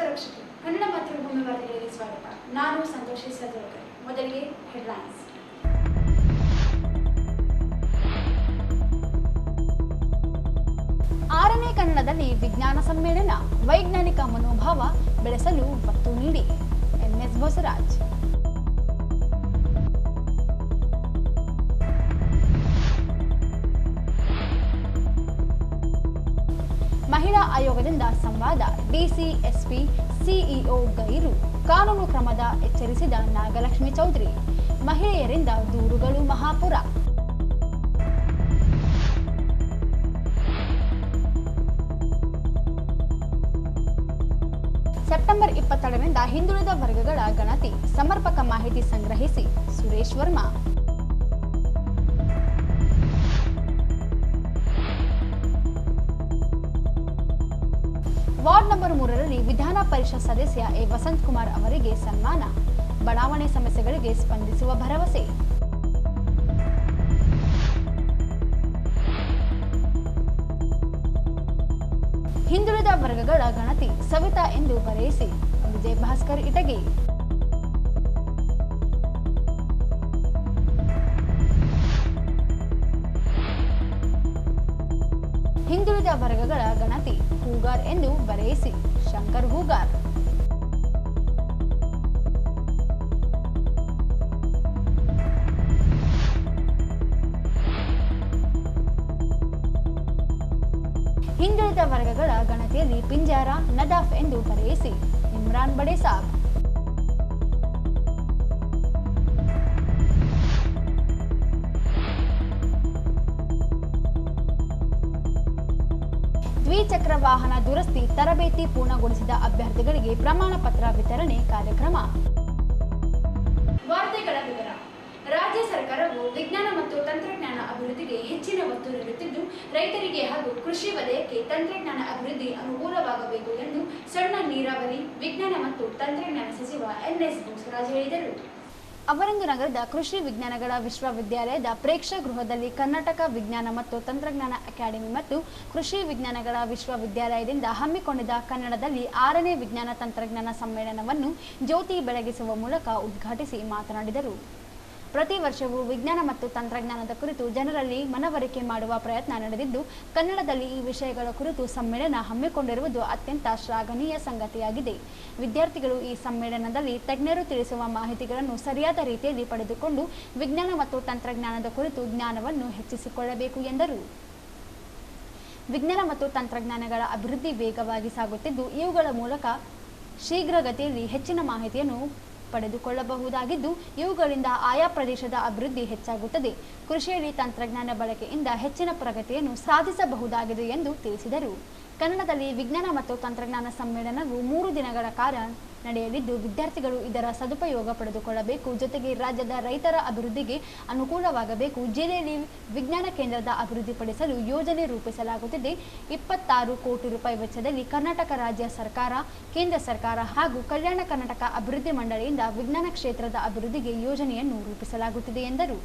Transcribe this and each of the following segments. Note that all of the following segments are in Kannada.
ವೀಕ್ಷಕರು, ಕನ್ನಡ ಮಾತೃಭೂಮಿ ವಾರ್ತೆಗಳಿಗೆ ಸ್ವಾಗತ. ನಾನು ಸಂತೋಷಿ ಸದೋಕರ್. ಮೊದಲಿಗೆ ಹೆಡ್ಲೈನ್ಸ್. ಆರನೇ ಕನ್ನಡದಲ್ಲಿ ವಿಜ್ಞಾನ ಸಮ್ಮೇಳನ, ವೈಜ್ಞಾನಿಕ ಮನೋಭಾವ ಬೆಳೆಸಲು ಒತ್ತು ನೀಡಿ ಎಂಎಸ್ ಬಸವರಾಜ್. ಮಹಿಳಾ ಆಯೋಗದಿಂದ ಸಂವಾದ, ಡಿಸಿ, ಎಸ್ಪಿ, ಸಿಇಒ ಗೈರು, ಕಾನೂನು ಕ್ರಮದ ಎಚ್ಚರಿಸಿದ ನಾಗಲಕ್ಷ್ಮಿ ಚೌಧರಿ. ಮಹಿಳೆಯರಿಂದ ದೂರುಗಳು ಮಹಾಪುರ. ಸೆಪ್ಟೆಂಬರ್ 22ರಿಂದ ಹಿಂದುಳಿದ ವರ್ಗಗಳ ಗಣತಿ, ಸಮರ್ಪಕ ಮಾಹಿತಿ ಸಂಗ್ರಹಿಸಿ ಸುರೇಶ್ ವರ್ಮಾ. ವಾರ್ಡ್ ನಂಬರ್ 3ರಲ್ಲಿ ವಿಧಾನ ಪರಿಷತ್ ಸದಸ್ಯ ಎ ವಸಂತ್ ಕುಮಾರ್ ಅವರಿಗೆ ಸನ್ಮಾನ, ಬಡಾವಣೆ ಸಮಸ್ಯೆಗಳಿಗೆ ಸ್ಪಂದಿಸುವ ಭರವಸೆ. ಹಿಂದುಳಿದ ವರ್ಗಗಳ ಗಣತಿ ಸವಿತಾ ಎಂದು ಬರೆಯಿಸಿ ವಿಜಯ್ ಭಾಸ್ಕರ್ ಇಟಗಿ. ಹಿಂದುಳಿದ ವರ್ಗಗಳ ಗಣತಿ ಹೂಗಾರ್ ಎಂದು ಬರೆಯಿಸಿ ಶಂಕರ್ ಹೂಗಾರ್. ಹಿಂದುಳಿದ ವರ್ಗಗಳ ಗಣತಿಯಲ್ಲಿ ಪಿಂಜಾರ ನದಾಫ್ ಎಂದು ಬರೆಯಿಸಿ ಇಮ್ರಾನ್ ಬಡೇಸಾಬ್. ದ್ವಿಚಕ್ರ ವಾಹನ ದುರಸ್ತಿ ತರಬೇತಿ ಪೂರ್ಣಗೊಳಿಸಿದ ಅಭ್ಯರ್ಥಿಗಳಿಗೆ ಪ್ರಮಾಣ ಪತ್ರ ವಿತರಣೆ ಕಾರ್ಯಕ್ರಮ. ವಾರ್ತೆಗಳ ವಿವರ. ರಾಜ್ಯ ಸರ್ಕಾರವು ವಿಜ್ಞಾನ ಮತ್ತು ತಂತ್ರಜ್ಞಾನ ಅಭಿವೃದ್ಧಿಗೆ ಹೆಚ್ಚಿನ ಒತ್ತು ನೀಡುತ್ತಿದ್ದು, ರೈತರಿಗೆ ಹಾಗೂ ಕೃಷಿ ವಲಯಕ್ಕೆ ತಂತ್ರಜ್ಞಾನ ಅಭಿವೃದ್ಧಿ ಅನುಕೂಲವಾಗಬೇಕು ಎಂದು ಸಣ್ಣ ನೀರಾವರಿ ವಿಜ್ಞಾನ ಮತ್ತು ತಂತ್ರಜ್ಞಾನ ಸಚಿವ ಎನ್ಎಸ್ ಬಸವರಾಜ್ ಹೇಳಿದರು. ಅವರಿಂದು ನಗರದ ಕೃಷಿ ವಿಜ್ಞಾನಗಳ ವಿಶ್ವವಿದ್ಯಾಲಯದ ಪ್ರೇಕ್ಷಾಗೃಹದಲ್ಲಿ ಕರ್ನಾಟಕ ವಿಜ್ಞಾನ ಮತ್ತು ತಂತ್ರಜ್ಞಾನ ಅಕಾಡೆಮಿ ಮತ್ತು ಕೃಷಿ ವಿಜ್ಞಾನಗಳ ವಿಶ್ವವಿದ್ಯಾಲಯದಿಂದ ಹಮ್ಮಿಕೊಂಡಿದ್ದ ಕನ್ನಡದಲ್ಲಿ 6ನೇ ವಿಜ್ಞಾನ ತಂತ್ರಜ್ಞಾನ ಸಮ್ಮೇಳನವನ್ನು ಜ್ಯೋತಿ ಬೆಳಗಿಸುವ ಮೂಲಕ ಉದ್ಘಾಟಿಸಿ ಮಾತನಾಡಿದರು. ಪ್ರತಿ ವರ್ಷವೂ ವಿಜ್ಞಾನ ಮತ್ತು ತಂತ್ರಜ್ಞಾನದ ಕುರಿತು ಜನರಲ್ಲಿ ಮನವರಿಕೆ ಮಾಡುವ ಪ್ರಯತ್ನ ನಡೆದಿದ್ದು, ಕನ್ನಡದಲ್ಲಿ ಈ ವಿಷಯಗಳ ಕುರಿತು ಸಮ್ಮೇಳನ ಹಮ್ಮಿಕೊಂಡಿರುವುದು ಅತ್ಯಂತ ಶ್ಲಾಘನೀಯ ಸಂಗತಿಯಾಗಿದೆ. ವಿದ್ಯಾರ್ಥಿಗಳು ಈ ಸಮ್ಮೇಳನದಲ್ಲಿ ತಜ್ಞರು ತಿಳಿಸುವ ಮಾಹಿತಿಗಳನ್ನು ಸರಿಯಾದ ರೀತಿಯಲ್ಲಿ ಪಡೆದುಕೊಂಡು ವಿಜ್ಞಾನ ಮತ್ತು ತಂತ್ರಜ್ಞಾನದ ಕುರಿತು ಜ್ಞಾನವನ್ನು ಹೆಚ್ಚಿಸಿಕೊಳ್ಳಬೇಕು ಎಂದರು. ವಿಜ್ಞಾನ ಮತ್ತು ತಂತ್ರಜ್ಞಾನಗಳ ಅಭಿವೃದ್ಧಿ ವೇಗವಾಗಿ ಸಾಗುತ್ತಿದ್ದು, ಇವುಗಳ ಮೂಲಕ ಶೀಘ್ರಗತಿಯಲ್ಲಿ ಹೆಚ್ಚಿನ ಮಾಹಿತಿಯನ್ನು ಪಡೆದುಕೊಳ್ಳಬಹುದಾಗಿದ್ದು, ಇವುಗಳಿಂದ ಆಯಾ ಪ್ರದೇಶದ ಅಭಿವೃದ್ಧಿ ಹೆಚ್ಚಾಗುತ್ತದೆ. ಕೃಷಿಯಲ್ಲಿ ತಂತ್ರಜ್ಞಾನ ಬಳಕೆಯಿಂದ ಹೆಚ್ಚಿನ ಪ್ರಗತಿಯನ್ನು ಸಾಧಿಸಬಹುದಾಗಿದೆ ಎಂದು ತಿಳಿಸಿದರು. ಕನ್ನಡದಲ್ಲಿ ವಿಜ್ಞಾನ ಮತ್ತು ತಂತ್ರಜ್ಞಾನ ಸಮ್ಮೇಳನವು 3 ದಿನಗಳ ಕಾಲ ನಡೆಯಲಿದ್ದು, ವಿದ್ಯಾರ್ಥಿಗಳು ಇದರ ಸದುಪಯೋಗ ಪಡೆದುಕೊಳ್ಳಬೇಕು. ಜೊತೆಗೆ ರಾಜ್ಯದ ರೈತರ ಅಭಿವೃದ್ಧಿಗೆ ಅನುಕೂಲವಾಗಬೇಕು. ಜಿಲ್ಲೆಯಲ್ಲಿ ವಿಜ್ಞಾನ ಕೇಂದ್ರದ ಅಭಿವೃದ್ಧಿಪಡಿಸಲು ಯೋಜನೆ ರೂಪಿಸಲಾಗುತ್ತಿದೆ. 26 ಕೋಟಿ ರೂಪಾಯಿ ವೆಚ್ಚದಲ್ಲಿ ಕರ್ನಾಟಕ ರಾಜ್ಯ ಸರ್ಕಾರ, ಕೇಂದ್ರ ಸರ್ಕಾರ ಹಾಗೂ ಕಲ್ಯಾಣ ಕರ್ನಾಟಕ ಅಭಿವೃದ್ಧಿ ಮಂಡಳಿಯಿಂದ ವಿಜ್ಞಾನ ಕ್ಷೇತ್ರದ ಅಭಿವೃದ್ಧಿಗೆ ಯೋಜನೆಯನ್ನು ರೂಪಿಸಲಾಗುತ್ತಿದೆ ಎಂದರು.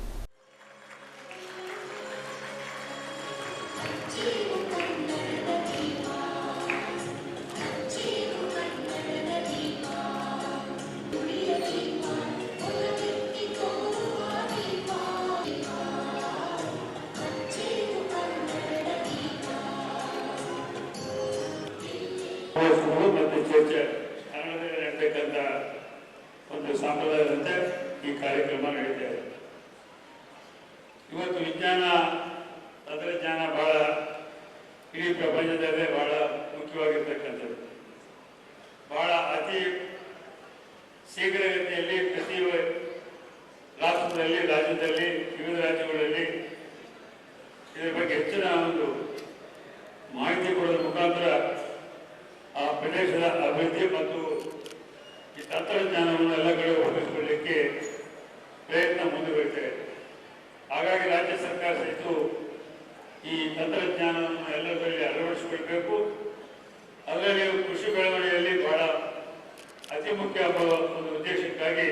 ಮತ್ತು ಚರ್ಚೆ ಕನ್ನಡದಲ್ಲಿ ನಡೆತಕ್ಕಂಥ ಒಂದು ಸಂಪ್ರದಾಯದಂತೆ ಈ ಕಾರ್ಯಕ್ರಮ ನಡೀತಾ ಇದೆ. ಇವತ್ತು ವಿಜ್ಞಾನ ತಂತ್ರಜ್ಞಾನ ಬಹಳ ಇಡೀ ಪ್ರಪಂಚದಲ್ಲೇ ಬಹಳ ಮುಖ್ಯವಾಗಿರ್ತಕ್ಕಂಥದ್ದು. ಬಹಳ ಅತಿ ಶೀಘ್ರಗತಿಯಲ್ಲಿ ಪ್ರತಿ ರಾಷ್ಟ್ರದಲ್ಲಿ, ರಾಜ್ಯದಲ್ಲಿ, ವಿವಿಧ ರಾಜ್ಯಗಳಲ್ಲಿ ಇದರ ಬಗ್ಗೆ ಹೆಚ್ಚಿನ ಒಂದು ಮಾಹಿತಿ ಕೊಡೋದ್ರ ಮುಖಾಂತರ ಆ ಪ್ರದೇಶದ ಅಭಿವೃದ್ಧಿ ಮತ್ತು ಈ ತಂತ್ರಜ್ಞಾನವನ್ನು ಎಲ್ಲ ಕಡೆ ಒದಗಿಸಿಕೊಳ್ಳಲಿಕ್ಕೆ ಪ್ರಯತ್ನ ಮುಂದುವರಿತೇವೆ. ಹಾಗಾಗಿ ರಾಜ್ಯ ಸರ್ಕಾರ ಸಹಿತ ಈ ತಂತ್ರಜ್ಞಾನವನ್ನು ಎಲ್ಲದರಲ್ಲಿ ಅಳವಡಿಸಿಕೊಳ್ಬೇಕು. ಅದರಲ್ಲಿ ಕೃಷಿ ಬೆಳವಣಿಗೆಯಲ್ಲಿ ಬಹಳ ಅತಿ ಮುಖ್ಯ ಒಂದು ಉದ್ದೇಶಕ್ಕಾಗಿ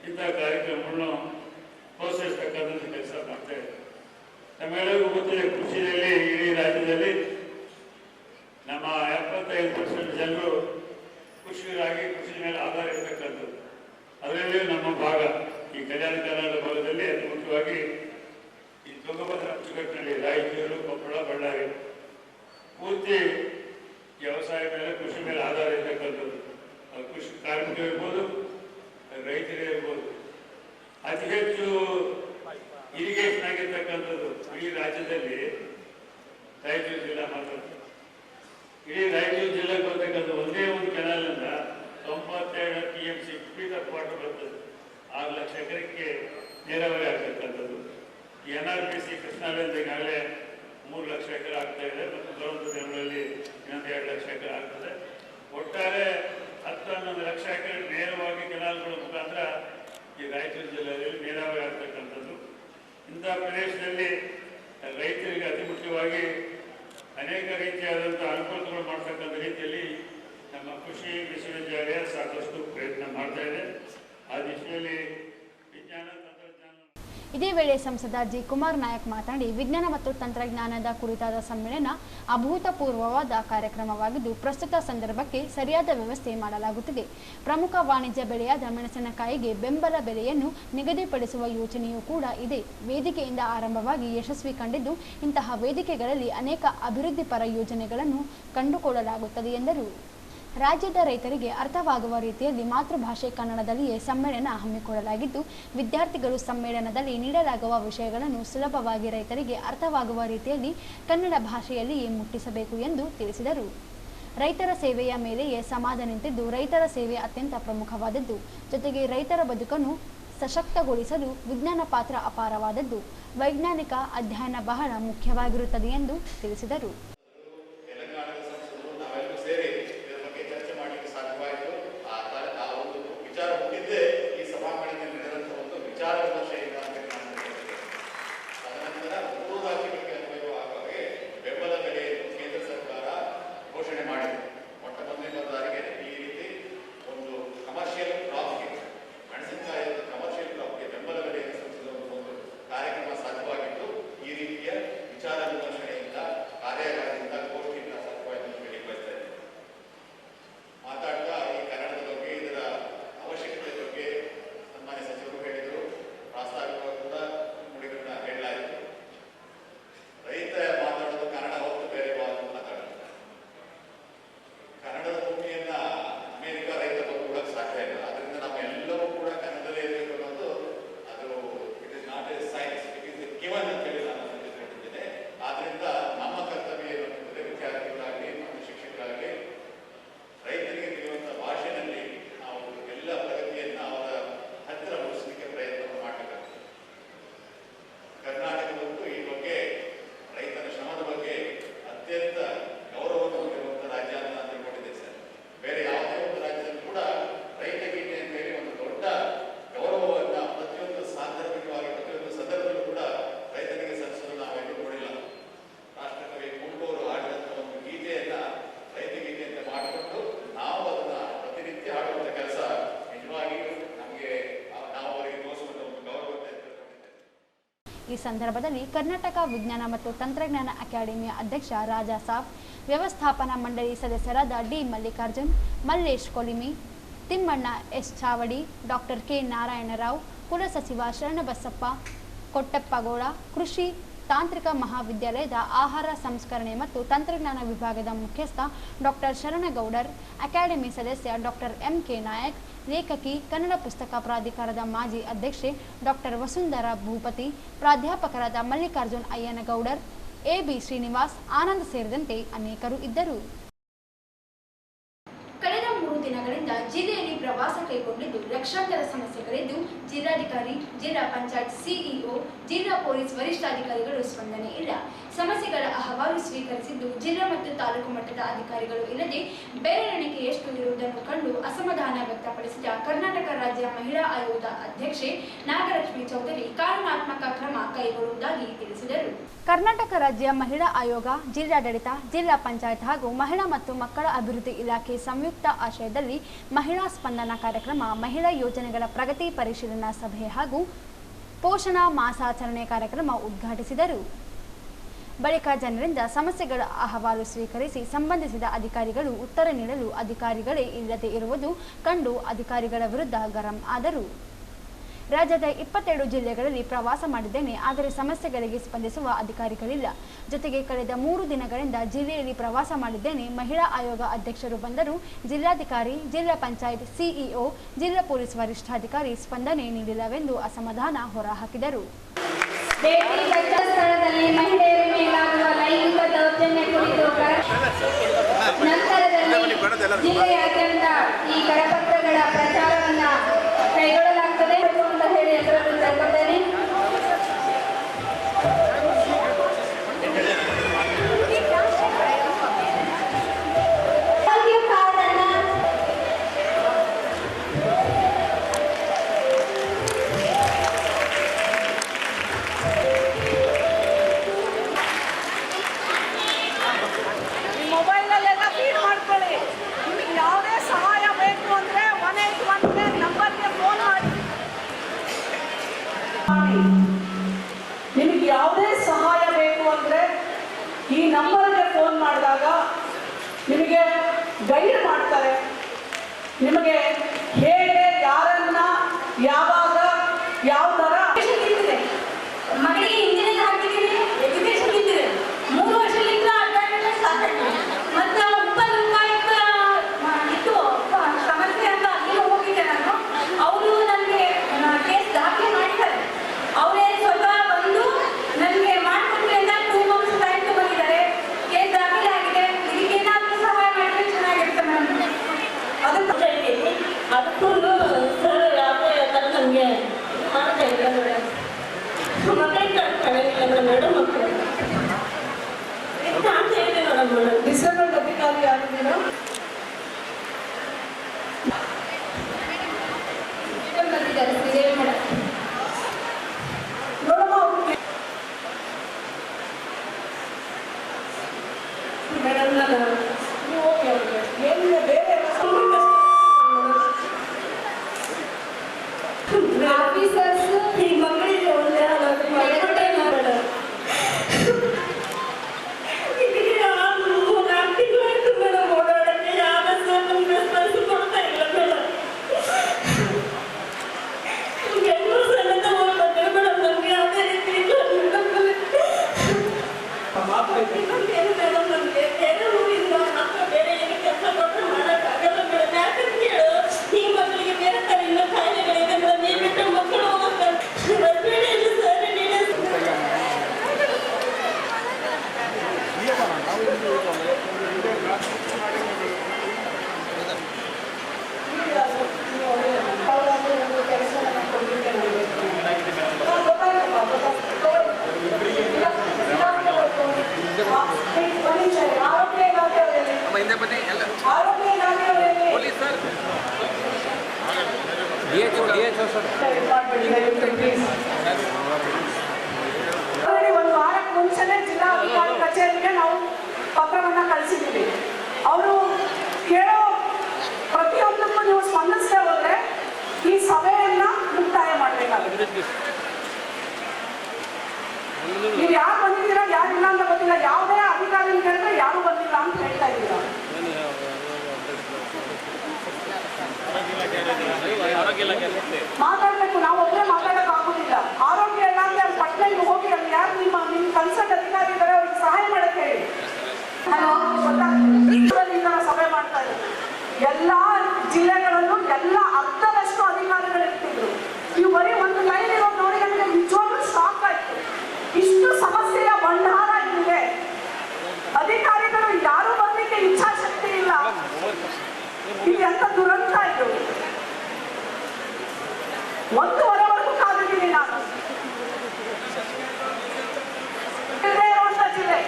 ಇಂತಹ ಕಾರ್ಯಕ್ರಮವನ್ನು ಪ್ರೋತ್ಸಾಹಿಸತಕ್ಕಂಥ ಕೆಲಸ ಮಾಡ್ತೇವೆ. ನಮ್ಮೆಲ್ಲರಿಗೂ ಗೊತ್ತಿದೆ, ಕೃಷಿಯಲ್ಲಿ ಇಡೀ ರಾಜ್ಯದಲ್ಲಿ ನಮ್ಮ 75% ಜನರು ಕೃಷಿಕರಾಗಿ ಕೃಷಿ ಮೇಲೆ ಆಧಾರ ಇರತಕ್ಕಂಥದ್ದು. ಅದರಲ್ಲಿ ನಮ್ಮ ಭಾಗ ಈ ಕಲ್ಯಾಣ ಕರ್ನಾಟಕ ಭಾಗದಲ್ಲಿ ಅತಿ ಮುಖ್ಯವಾಗಿ ಈ ತುಂಗಭದ್ರಾ ಅಚ್ಚುಕಟ್ಟಿನಲ್ಲಿ ರಾಯಚೂರು, ಕೊಪ್ಪಳ, ಬಳ್ಳಾರಿ ಪೂರ್ತಿ ವ್ಯವಸಾಯ ಮೇಲೆ ಕೃಷಿ ಮೇಲೆ ಆಧಾರ ಇರತಕ್ಕಂಥದ್ದು. ಕೃಷಿ ಕಾರ್ಮಿಕರಿರ್ಬೋದು, ರೈತರಿರ್ಬೋದು. ಅತಿ ಹೆಚ್ಚು ಇರಿಗೇಷನ್ ಆಗಿರ್ತಕ್ಕಂಥದ್ದು ಇಡೀ ರಾಜ್ಯದಲ್ಲಿ ರಾಯಚೂರು ಜಿಲ್ಲಾ ಮಾತ್ರ. ಇಡೀ ರಾಯಚೂರು ಜಿಲ್ಲೆಗೆ ಬರ್ತಕ್ಕಂಥ ಒಂದೇ ಒಂದು ಕೆನಾಲಿಂದ 92 TMC ಸ್ಪೀಕರ್ ವಾಟರ್ ಬರ್ತದೆ. 6 ಲಕ್ಷ ಎಕರೆಗೆ ನೀರಾವರಿ ಆಗ್ತಕ್ಕಂಥದ್ದು. ಈ NRPC ಕೃಷ್ಣಾಲಿಂದ ಈಗಾಗಲೇ 3 ಲಕ್ಷ ಎಕರೆ ಆಗ್ತಾ ಇದೆ ಮತ್ತು ಬರುವಂಥ ದಿನಗಳಲ್ಲಿ ಇನ್ನೊಂದು 2 ಲಕ್ಷ ಎಕರೆ ಆಗ್ತದೆ. ಒಟ್ಟಾರೆ 10-11 ಲಕ್ಷ ಎಕರೆ ನೇರವಾಗಿ ಕೆನಾಲ್ಗಳ ಮುಖಾಂತರ ಈ ರಾಯಚೂರು ಜಿಲ್ಲೆಯಲ್ಲಿ ನೀರಾವರಿ ಆಗ್ತಕ್ಕಂಥದ್ದು. ಇಂಥ ಪ್ರದೇಶದಲ್ಲಿ ರೈತರಿಗೆ ಅತಿ ಮುಖ್ಯವಾಗಿ ಅನೇಕ ರೀತಿಯಾದಂಥ ಅನುಕೂಲತೆಗಳು ಮಾಡ್ತಕ್ಕಂಥ ರೀತಿಯಲ್ಲಿ ನಮ್ಮ ಕೃಷಿ ವಿಶ್ವವಿದ್ಯಾಲಯ ಸಾಕಷ್ಟು ಪ್ರಯತ್ನ ಮಾಡ್ತಾ ಇದೆ. ಆ ದಿಶೆಯಲ್ಲಿ ವಿಜ್ಞಾನ ತಂತ್ರಜ್ಞಾನ. ಇದೇ ವೇಳೆ ಸಂಸದ ಜಿ. ಕುಮಾರ್ ನಾಯಕ್ ಮಾತನಾಡಿ, ವಿಜ್ಞಾನ ಮತ್ತು ತಂತ್ರಜ್ಞಾನದ ಕುರಿತಾದ ಸಮ್ಮೇಳನ ಅಭೂತಪೂರ್ವವಾದ ಕಾರ್ಯಕ್ರಮವಾಗಿದ್ದು, ಪ್ರಸ್ತುತ ಸಂದರ್ಭಕ್ಕೆ ಸರಿಯಾದ ವ್ಯವಸ್ಥೆ ಮಾಡಲಾಗುತ್ತಿದೆ. ಪ್ರಮುಖ ವಾಣಿಜ್ಯ ಬೆಳೆಯಾದ ಮೆಣಸಿನಕಾಯಿಗೆ ಬೆಂಬಲ ಬೆಲೆಯನ್ನು ನಿಗದಿಪಡಿಸುವ ಯೋಜನೆಯೂ ಕೂಡ ಇದೆ. ವೇದಿಕೆಯಿಂದ ಆರಂಭವಾಗಿ ಯಶಸ್ವಿ ಕಂಡಿದ್ದು, ಇಂತಹ ವೇದಿಕೆಗಳಲ್ಲಿ ಅನೇಕ ಅಭಿವೃದ್ಧಿಪರ ಯೋಜನೆಗಳನ್ನು ಕಂಡುಕೊಳ್ಳಲಾಗುತ್ತದೆ ಎಂದರು. ರಾಜ್ಯದ ರೈತರಿಗೆ ಅರ್ಥವಾಗುವ ರೀತಿಯಲ್ಲಿ ಮಾತೃಭಾಷೆ ಕನ್ನಡದಲ್ಲಿಯೇ ಸಮ್ಮೇಳನ ಹಮ್ಮಿಕೊಳ್ಳಲಾಗಿದ್ದು, ವಿದ್ಯಾರ್ಥಿಗಳು ಸಮ್ಮೇಳನದಲ್ಲಿ ನೀಡಲಾಗುವ ವಿಷಯಗಳನ್ನು ಸುಲಭವಾಗಿ ರೈತರಿಗೆ ಅರ್ಥವಾಗುವ ರೀತಿಯಲ್ಲಿ ಕನ್ನಡ ಭಾಷೆಯಲ್ಲಿಯೇ ಮುಟ್ಟಿಸಬೇಕು ಎಂದು ತಿಳಿಸಿದರು. ರೈತರ ಸೇವೆಯ ಮೇಲೆಯೇ ಸಮಾಜ ನಿಂತಿದ್ದು, ರೈತರ ಸೇವೆ ಅತ್ಯಂತ ಪ್ರಮುಖವಾದದ್ದು. ಜೊತೆಗೆ ರೈತರ ಬದುಕನ್ನು ಸಶಕ್ತಗೊಳಿಸಲು ವಿಜ್ಞಾನ ಪಾತ್ರ ಅಪಾರವಾದದ್ದು. ವೈಜ್ಞಾನಿಕ ಅಧ್ಯಯನ ಬಹಳ ಮುಖ್ಯವಾಗಿರುತ್ತದೆ ಎಂದು ತಿಳಿಸಿದರು. ಈ ಸಂದರ್ಭದಲ್ಲಿ ಕರ್ನಾಟಕ ವಿಜ್ಞಾನ ಮತ್ತು ತಂತ್ರಜ್ಞಾನ ಅಕಾಡೆಮಿಯ ಅಧ್ಯಕ್ಷ ರಾಜಾ ಸಾಬ್, ವ್ಯವಸ್ಥಾಪನಾ ಮಂಡಳಿ ಸದಸ್ಯರಾದ D. Mallikarjun, Mallesh Kolimi, Timmanna S Chavadi, doctor K. Narayanrao, ಕುಲಸಚಿವ ಶರಣಬಸಪ್ಪ ಕೊಟ್ಟಪ್ಪಗೌಡ, ಕೃಷಿ ತಾಂತ್ರಿಕ ಮಹಾವಿದ್ಯಾಲಯದ ಆಹಾರ ಸಂಸ್ಕರಣೆ ಮತ್ತು ತಂತ್ರಜ್ಞಾನ ವಿಭಾಗದ ಮುಖ್ಯಸ್ಥ ಡಾಕ್ಟರ್ ಶರಣಗೌಡರ್, ಅಕಾಡೆಮಿ ಸದಸ್ಯ ಡಾಕ್ಟರ್ ಎಂ.ಕೆ. ನಾಯಕ್, ಲೇಖಕಿ, ಕನ್ನಡ ಪುಸ್ತಕ ಪ್ರಾಧಿಕಾರದ ಮಾಜಿ ಅಧ್ಯಕ್ಷೆ ಡಾಕ್ಟರ್ ವಸುಂಧರಾ ಭೂಪತಿ, ಪ್ರಾಧ್ಯಾಪಕರಾದ ಮಲ್ಲಿಕಾರ್ಜುನ್ ಅಯ್ಯನಗೌಡರ್, ಎ.ಬಿ. ಶ್ರೀನಿವಾಸ್, ಆನಂದ್ ಸೇರಿದಂತೆ ಅನೇಕರು ಇದ್ದರು. ಕಳೆದ 3 ದಿನಗಳಿಂದ ಜಿಲ್ಲೆಯಲ್ಲಿ ಪ್ರವಾಸ ಕೈಗೊಂಡಿದ್ದು ಲಕ್ಷಾಂತರ ಸಮಸ್ಯೆಗಳಿದ್ದು, ಜಿಲ್ಲಾಧಿಕಾರಿ, ಜಿಲ್ಲಾ ಪಂಚಾಯತ್ ಸಿಇಒ, ಜಿಲ್ಲಾ ಪೊಲೀಸ್ ವರಿಷ್ಠಾಧಿಕಾರಿಗಳು ಸ್ಪಂದನೆ ಇಲ್ಲ. ಸಮಸ್ಯೆಗಳ ಅಹವಾಲು ಸ್ವೀಕರಿಸಿದ್ದು, ಜಿಲ್ಲಾ ಮತ್ತು ತಾಲೂಕು ಮಟ್ಟದ ಅಧಿಕಾರಿಗಳು ಇಲ್ಲದೆ ಬೆರಳೆಣಿಕೆಯಷ್ಟು ಇರುವುದನ್ನು ಕಂಡು ಅಸಮಾಧಾನ ವ್ಯಕ್ತಪಡಿಸಿದ ಕರ್ನಾಟಕ ರಾಜ್ಯ ಮಹಿಳಾ ಆಯೋಗದ ಅಧ್ಯಕ್ಷೆ ನಾಗಲಕ್ಷ್ಮಿ ಚೌಧರಿ ಕಾನೂನಾತ್ಮಕ ಕ್ರಮ ಕೈಗೊಳ್ಳುವುದಾಗಿ ತಿಳಿಸಿದರು. ಕರ್ನಾಟಕ ರಾಜ್ಯ ಮಹಿಳಾ ಆಯೋಗ, ಜಿಲ್ಲಾಡಳಿತ, ಜಿಲ್ಲಾ ಪಂಚಾಯತ್ ಹಾಗೂ ಮಹಿಳಾ ಮತ್ತು ಮಕ್ಕಳ ಅಭಿವೃದ್ಧಿ ಇಲಾಖೆ ಸಂಯುಕ್ತ ಆಶ್ರಯದಲ್ಲಿ ಮಹಿಳಾ ಸ್ಪಂದನ ಕಾರ್ಯಕ್ರಮ, ಮಹಿಳಾ ಯೋಜನೆಗಳ ಪ್ರಗತಿ ಪರಿಶೀಲನಾ ಸಭೆ ಹಾಗೂ ಪೋಷಣಾ ಮಾಸಾಚರಣೆ ಕಾರ್ಯಕ್ರಮ ಉದ್ಘಾಟಿಸಿದರು. ಬಳಿಕ ಜನರಿಂದ ಸಮಸ್ಯೆಗಳ ಅಹವಾಲು ಸ್ವೀಕರಿಸಿ ಸಂಬಂಧಿಸಿದ ಅಧಿಕಾರಿಗಳು ಉತ್ತರ ನೀಡಲು ಅಧಿಕಾರಿಗಳೇ ಇಲ್ಲದೆ ಇರುವುದು ಕಂಡು ಅಧಿಕಾರಿಗಳ ವಿರುದ್ಧ ಗರಂ ಆದರು. ರಾಜ್ಯದ 22 ಜಿಲ್ಲೆಗಳಲ್ಲಿ ಪ್ರವಾಸ ಮಾಡಿದ್ದೇನೆ, ಆದರೆ ಸಮಸ್ಯೆಗಳಿಗೆ ಸ್ಪಂದಿಸುವ ಅಧಿಕಾರಿಗಳಿಲ್ಲ. ಜೊತೆಗೆ ಕಳೆದ 3 ದಿನಗಳಿಂದ ಜಿಲ್ಲೆಯಲ್ಲಿ ಪ್ರವಾಸ ಮಾಡಿದ್ದೇನೆ. ಮಹಿಳಾ ಆಯೋಗ ಅಧ್ಯಕ್ಷರು ಬಂದರು, ಜಿಲ್ಲಾಧಿಕಾರಿ, ಜಿಲ್ಲಾ ಪಂಚಾಯತ್ ಸಿಇಒ, ಜಿಲ್ಲಾ ಪೊಲೀಸ್ ವರಿಷ್ಠಾಧಿಕಾರಿ ಸ್ಪಂದನೆ ನೀಡಿಲ್ಲವೆಂದು ಅಸಮಾಧಾನ ಹೊರಹಾಕಿದರು. ಸ್ಥಳದಲ್ಲಿ ಮಹಿಳೆಯರ ಮೇಲಾಗುವ ಲೈಂಗಿಕ ದೌರ್ಜನ್ಯ ಕುರಿತು ನಂತರದಲ್ಲಿ ಜಿಲ್ಲೆಯಾದ್ಯಂತ ಈ ಕರಪತ್ರಗಳ ಪ್ರಚಾರವನ್ನು ಕೈಗೊಳ್ಳಲಾಗುತ್ತದೆ ಅಂತ ಹೇಳಿ ಎಲ್ಲರೂ ತಿಳ್ಕೊತೇನೆ. ಮೊಬೈಲಲ್ಲೆಲ್ಲ ಫೀಡ್ ಮಾಡ್ಕೊಳ್ಳಿ. ನಿಮಗೆ ಯಾವುದೇ ಸಹಾಯ ಬೇಕು ಅಂದರೆ 181 ನಂಬರ್ಗೆ ಫೋನ್ ಮಾಡಿ. ನಿಮಗೆ ಯಾವುದೇ ಸಹಾಯ ಬೇಕು ಅಂದರೆ ಈ ನಂಬರ್ಗೆ ಫೋನ್ ಮಾಡಿದಾಗ ನಿಮಗೆ ಗೈಡ್ ಮಾಡ್ತಾರೆ. ನಿಮಗೆ ಹೇಗೆ, ಯಾರನ್ನ, ಯಾವಾಗ, ಯಾವ ಥರ ಮಗಳಿಗೆ ಇಂಜಿನಿಯರ್ ಹಾಕಿದ್ದೀವಿ, ಎಜುಕೇಶನ್ ಇದ್ದೀವಿ, 3 ವರ್ಷದಿಂದ ಅಡ್ಡಾಡಿದ್ರೆ ಸಾಕಾಗ್ತದೆ. ಮತ್ತೆ ಇತ್ತು ಸಮಸ್ಯೆ ಅಂತ ಅಲ್ಲಿ ಹೋಗಿದ್ದೆ ನಾನು. ಅವರು ನನಗೆ ಕೇಸ್ ದಾಖಲೆ ಮಾಡಿದ್ದಾರೆ. ಅವರೇ ಸ್ವತಃ ಬಂದು ನನಗೆ ಮಾಡಿಕೊಟ್ರೆ ಅಂತ 2 months ಟೈಮ್ ತಗೊಂಡಿದ್ದಾರೆ. ಕೇಸ್ ದಾಖಲೆ ಆಗಿದೆ. ಇದಕ್ಕೇನಾದರೂ ಸಹಾಯ ಮಾಡಿದ್ರೆ ಚೆನ್ನಾಗಿರುತ್ತೆ ಮೇಡಮ್. ಅದಕ್ಕೂ ಸರ್ ಯಾವುದೇ ಥರ ನಮಗೆ ಮಾಡ್ತಾ ಇಲ್ಲ ಮೇಡಮ್. ಡಿಸೇಬಲ್ಡ್ ಅಧಿಕಾರಿ ಆಗಿದ್ದೀರಾ? ಬಂದಿದ್ದಾರೆ ಶ್ರೀದೇವಿ ಮೇಡಮ್. ನೋಡಮ್ಮ ಅವ್ರಿಗೆ ಮೇಡಮ್ ನಾನು ನೀವು ಹೋಗಿ ಅವ್ರಿಗೆ ಏನಿದೆ ಬೇರೆ ಆಫೀಸರ್ಸ್ ಈ ಮಕ್ಕಳಿಗೆ ಒಳ್ಳೆ ಮಾಡಿಕೊಟ್ಟೆ ಮೇಡಮ್. ಒಂದು ವಾರಕ್ಕೆ ಮುಂಚೆನೆ ಜಿಲ್ಲಾಧಿಕಾರಿ ಕಚೇರಿಗೆ ನಾವು ಪತ್ರವನ್ನು ಕಳಿಸಿದ್ದೀವಿ. ಅವರು ಕೇಳೋ ಪ್ರತಿಯೊಂದಕ್ಕೂ ನೀವು ಸ್ಪಂದಿಸದೆ ಹೋದ್ರೆ ಈ ಸಭೆಯನ್ನ ಮುಕ್ತಾಯ ಮಾಡಬೇಕಾಗುತ್ತೆ. ನೀವು ಯಾರು ಬಂದಿದ್ದೀರಾ, ಯಾರಿಲ್ಲ ಅಂತ ಗೊತ್ತಿಲ್ಲ. ಯಾವುದೇ ಅಧಿಕಾರಿ ಕೇಳಿದ್ರೆ ಯಾರು ಬಂದಿಲ್ಲ ಅಂತ ಹೇಳ್ತಾ ಇದ್ದೀರಾ. ಮಾತಾಡ್ಬೇಕು, ನಾವು ಒಬ್ಬರೇ ಮಾತಾಡೋಕೆ ಆಗೋದಿಲ್ಲ. ಆರೋಗ್ಯ ಇಲ್ಲ ಅಂದ್ರೆ ಅಲ್ಲಿ ಪಟ್ಟಣಕ್ಕೆ ಹೋಗಿ ಅಲ್ಲಿ ಯಾರು ನಿಮ್ಮ ಕನ್ಸಲ್ಟ್ ಅಧಿಕಾರಿ ಇದ್ದಾರೆ ಅವ್ರಿಗೆ ಸಹಾಯ ಮಾಡಕ್ಕೆ ಹೇಳಿ. ಸಭೆ ಮಾಡ್ತಾ ಇದ್ದಾರೆ. ಎಲ್ಲಾ ಜಿಲ್ಲೆಗಳಲ್ಲೂ ಎಲ್ಲ ಅರ್ಧದಷ್ಟು ಅಧಿಕಾರಿಗಳು ಇರ್ತಿದ್ರು. ನೀವು ಬರೀ ಒಂದು ಲೈನ್ ಇರೋದು ನೋಡಿ ನನಗೆ ನಿಜವಾಗ್ಲೂ ಶಾಕ್ ಆಯ್ತು. ಇಷ್ಟು ಸಮಸ್ಯೆಯ ಭಂಡಾರ ಇದೆ. ಅಧಿಕಾರಿಗಳು ಯಾರು ಬರ್ಲಿಕ್ಕೆ ಇಚ್ಛಾಶಕ್ತಿ ಇಲ್ಲ. ಇದು ಎಂತ ದುರಂತ ಇದು. 1:15 ಕಾದಿದ್ದೀನಿ ನಾನು. ಇರುವಂತ ಜಿಲ್ಲೆ,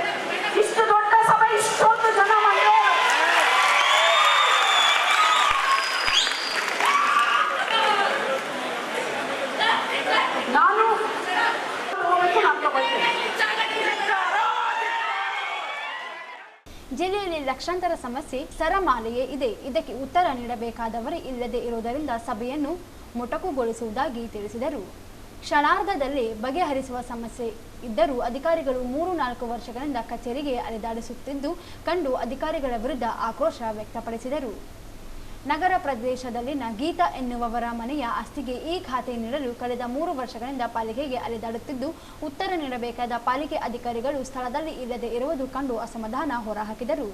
ಇಷ್ಟು ದೊಡ್ಡ ಸಭೆ, ಇಷ್ಟೊಂದು ಜನ ಮಹಿಳೆಯರು. ನಾನು ಜಿಲ್ಲೆಯಲ್ಲಿ ಲಕ್ಷಾಂತರ ಸಮಸ್ಯೆ ಸರಮಾಲೆಯೇ ಇದೆ. ಇದಕ್ಕೆ ಉತ್ತರ ನೀಡಬೇಕಾದವರೇ ಇಲ್ಲದೆ ಇರುವುದರಿಂದ ಸಭೆಯನ್ನು ಮೊಟಕುಗೊಳಿಸುವುದಾಗಿ ತಿಳಿಸಿದರು. ಕ್ಷಣಾರ್ಧದಲ್ಲಿ ಬಗೆಹರಿಸುವ ಸಮಸ್ಯೆ ಇದ್ದರೂ ಅಧಿಕಾರಿಗಳು 3-4 ವರ್ಷಗಳಿಂದ ಕಚೇರಿಗೆ ಅಲೆದಾಡಿಸುತ್ತಿದ್ದು ಕಂಡು ಅಧಿಕಾರಿಗಳ ವಿರುದ್ಧ ಆಕ್ರೋಶ ವ್ಯಕ್ತಪಡಿಸಿದರು. ನಗರ ಪ್ರದೇಶದಲ್ಲಿನ ಗೀತಾ ಎನ್ನುವವರ ಮನೆಯ ಆಸ್ತಿಗೆ ಈ ಖಾತೆ ನೀಡಲು ಕಳೆದ 3 ವರ್ಷಗಳಿಂದ ಪಾಲಿಕೆಗೆ ಅಲೆದಾಡುತ್ತಿದ್ದು ಉತ್ತರ ನೀಡಬೇಕಾದ ಪಾಲಿಕೆ ಅಧಿಕಾರಿಗಳು ಸ್ಥಳದಲ್ಲಿ ಇಲ್ಲದೆ ಇರುವುದು ಕಂಡು ಅಸಮಾಧಾನ ಹೊರಹಾಕಿದರು.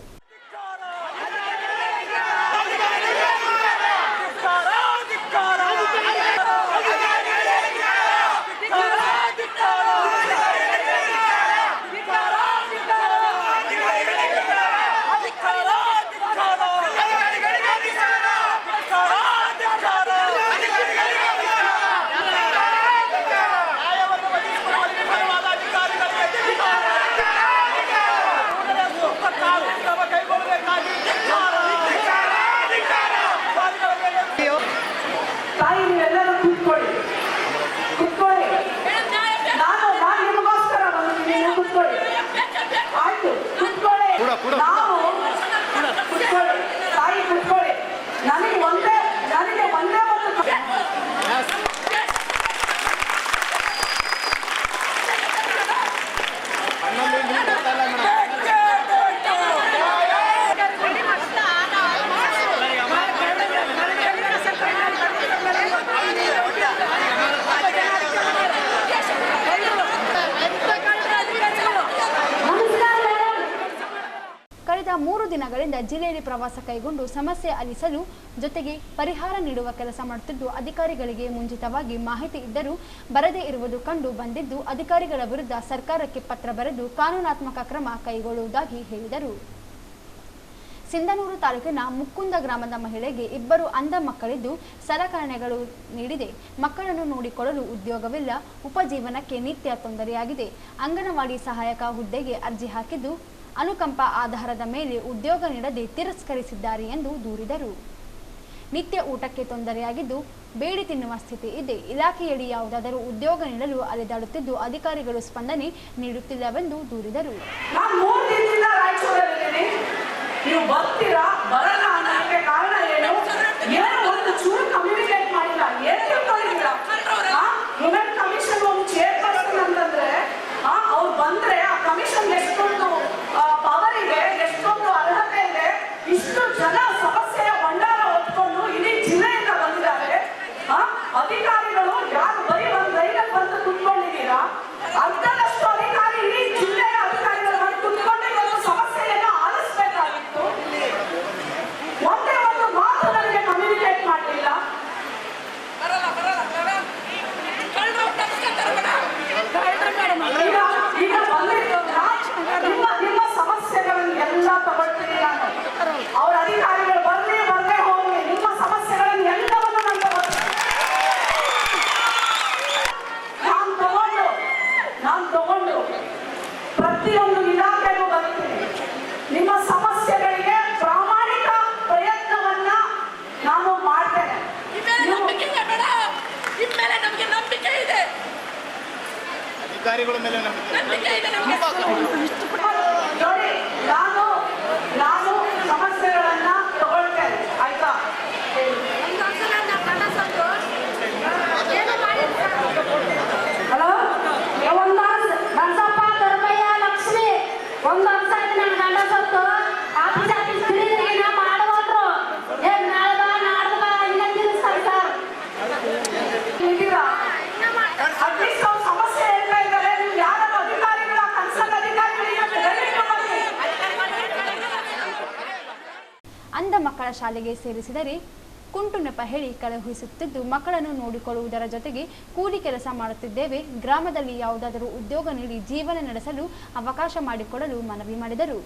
ತಾಯಿ ನೀವೆಲ್ಲರೂ ಕೂತ್ಕೊಳ್ಳಿ. ನಾನು ನಿಮಗೋಸ್ಕರ ಬಂದಿದ್ದೀನಿ, ಕೂತ್ಕೊಳ್ಳಿ. ಆಯ್ತು, ಕೂತ್ಕೊಳ್ಳಿ. ನಾವು ಕೂತ್ಕೊಳ್ಳಿ, ತಾಯಿ ಕೂತ್ಕೊಳ್ಳಿ. ನನಗೆ ಒಂದೇ ಒಂದು ಕಳೆದ 3 ದಿನಗಳಿಂದ ಜಿಲ್ಲೆಯಲ್ಲಿ ಪ್ರವಾಸ ಕೈಗೊಂಡು ಸಮಸ್ಯೆ ಆಲಿಸಲು ಜೊತೆಗೆ ಪರಿಹಾರ ನೀಡುವ ಕೆಲಸ ಮಾಡುತ್ತಿದ್ದು ಅಧಿಕಾರಿಗಳಿಗೆ ಮುಂಚಿತವಾಗಿ ಮಾಹಿತಿ ಇದ್ದರೂ ಬರದೇ ಇರುವುದು ಕಂಡು ಬಂದಿದ್ದು ಅಧಿಕಾರಿಗಳ ವಿರುದ್ಧ ಸರ್ಕಾರಕ್ಕೆ ಪತ್ರ ಬರೆದು ಕಾನೂನಾತ್ಮಕ ಕ್ರಮ ಕೈಗೊಳ್ಳುವುದಾಗಿ ಹೇಳಿದರು. ಸಿಂಧನೂರು ತಾಲೂಕಿನ ಮುಕ್ಕುಂದ ಗ್ರಾಮದ ಮಹಿಳೆಗೆ 2 ಅಂಧ ಮಕ್ಕಳಿದ್ದು ಸಲಕರಣೆಗಳು ನೀಡಿದೆ. ಮಕ್ಕಳನ್ನು ನೋಡಿಕೊಳ್ಳಲು ಉದ್ಯೋಗವಿಲ್ಲ, ಉಪಜೀವನಕ್ಕೆ ನಿತ್ಯ ತೊಂದರೆಯಾಗಿದೆ. ಅಂಗನವಾಡಿ ಸಹಾಯಕ ಹುದ್ದೆಗೆ ಅರ್ಜಿ ಹಾಕಿದ್ದು ಅನುಕಂಪ ಆಧಾರದ ಮೇಲೆ ಉದ್ಯೋಗ ನೀಡದೆ ತಿರಸ್ಕರಿಸಿದ್ದಾರೆ ಎಂದು ದೂರಿದರು. ನಿತ್ಯ ಊಟಕ್ಕೆ ತೊಂದರೆಯಾಗಿದ್ದು ಬೇಡಿ ತಿನ್ನುವ ಸ್ಥಿತಿ ಇದೆ. ಇಲಾಖೆಯಡಿ ಯಾವುದಾದರೂ ಉದ್ಯೋಗ ನೀಡಲು ಅಲೆದಾಡುತ್ತಿದ್ದು ಅಧಿಕಾರಿಗಳು ಸ್ಪಂದನೆ ನೀಡುತ್ತಿಲ್ಲವೆಂದು ದೂರಿದರು. ನೀವು ಬರ್ತೀರಾ ಬರಲ್ಲ ಅನ್ನೋಕ್ಕೆ ಕಾರಣ ಏನು? ಒಂದು ಚೂರು ಕಮ್ಯುನಿಕೇಟ್ ಮಾಡಿಲ್ಲ. ಏನು ತಿಳ್ಕೊಂಡಿದ್ದೀರಾ? ವುಮೆನ್ ಕಮಿಷನ್ ಒಂದು ಚೇರ್ಪರ್ಸನ್ ಅಂತಂದ್ರೆ ಅವ್ರು ಬಂದ್ರೆ ಆ ಕಮಿಷನ್ ಎಷ್ಟೊಂದು ಪವರ್ ಇದೆ, ಎಷ್ಟೊಂದು ಅರ್ಹತೆ ಇದೆ. ಇಷ್ಟು ಜನ ಸಮಸ್ಯೆಯ ಭಂಡಾರ ಹೊತ್ಕೊಂಡು ಇಡೀ ಜಿಲ್ಲೆಯಿಂದ ಬಂದಿದ್ದಾರೆ. ಅಧಿಕಾರಿಗಳು ಯಾರು ಬರೀ ಒಂದು ರೈಲಲ್ಲಿ ಬಂದು ಕುತ್ಕೊಂಡಿದ್ದೀರಾ? ಅರ್ಧದಷ್ಟು ಅಧಿಕಾರಿ ಇಡೀ ಜಿಲ್ಲೆಯ ಅಧಿಕಾರಿಗಳು ಬಂದು ಕುತ್ಕೊಂಡು ಒಂದು ಸಮಸ್ಯೆಯನ್ನು ಆಲಿಸಬೇಕಾಗಿತ್ತು. ಒಂದೇ ಒಂದು ಮಾತು ನನಗೆ ಕಮ್ಯುನಿಕೇಟ್ ಮಾಡಲಿಲ್ಲ. ಈಗ ನಿಮ್ಮ ಸಮಸ್ಯೆಗಳನ್ನು ಎಲ್ಲ ತಗೊಳ್ತೀನಿ ನಾನು. ಅವ್ರ ಅಧಿಕಾರಿಗಳು ಬರ್ದೇ ಹೋಗಿ ನಿಮ್ಮ ಸಮಸ್ಯೆಗಳನ್ನು ಎಲ್ಲವನ್ನು ನಾನು ತಗೊಂಡು ಪ್ರತಿಯೊಂದು ಇಲಾಖೆಗೂ ಬರ್ತೀನಿ. ನಿಮ್ಮ ಸಮಸ್ಯೆಗಳಿಗೆ ಪ್ರಾಮಾಣಿಕ ಪ್ರಯತ್ನವನ್ನ ನಾನು ಮಾಡ್ತೇನೆ. ಅಧಿಕಾರಿಗಳ ಮೇಲೆ ನೋಡಿ, ನಾನು ಸಮಸ್ಯೆಗಳನ್ನ ತಗೊಳ್ತೇನೆ, ಆಯ್ತಾ? ಹಲೋ, ನರಸಪ್ಪ ದೊರಬಯ್ಯ ಲಕ್ಷ್ಮಿ ಒಂದು ವರ್ಷ ಆಯ್ತು ನನ್ನ ಗಂಡ ಸತ್ತು. ಆಫೀಸ್ ತಿರುಗಿ ಮಾಡುವಟ್ರು ನಾಡ್ದ ಇಲ್ಲ ತಿರುಗಿಸ್ತಾರೆ ಸರ್. ಇದ್ದೀರಾ? ಅಟ್ಲೀಸ್ಟ್ ಅವ್ರ ಸಮಸ್ಯೆ ಹೇಳ್ತಾ ಇದ್ದಾರೆ. ನೀವು ಯಾರು ಅಧಿಕಾರಿಗಳ ಕನ್ಸರ್ನ್ ಅಧಿಕಾರಿಗಳಿಗೆ ಅಂಧ ಮಕ್ಕಳ ಶಾಲೆಗೆ ಸೇರಿಸಿದರೆ ಕುಂಟು ನೆಪ ಹೇಳಿ ಕಳುಹಿಸುತ್ತಿದ್ದು ಮಕ್ಕಳನ್ನು ನೋಡಿಕೊಳ್ಳುವುದರ ಜೊತೆಗೆ ಕೂಲಿ ಕೆಲಸ ಮಾಡುತ್ತಿದ್ದೇವೆ. ಗ್ರಾಮದಲ್ಲಿ ಯಾವುದಾದರೂ ಉದ್ಯೋಗ ನೀಡಿ ಜೀವನ ನಡೆಸಲು ಅವಕಾಶ ಮಾಡಿಕೊಡಲು ಮನವಿ ಮಾಡಿದರು.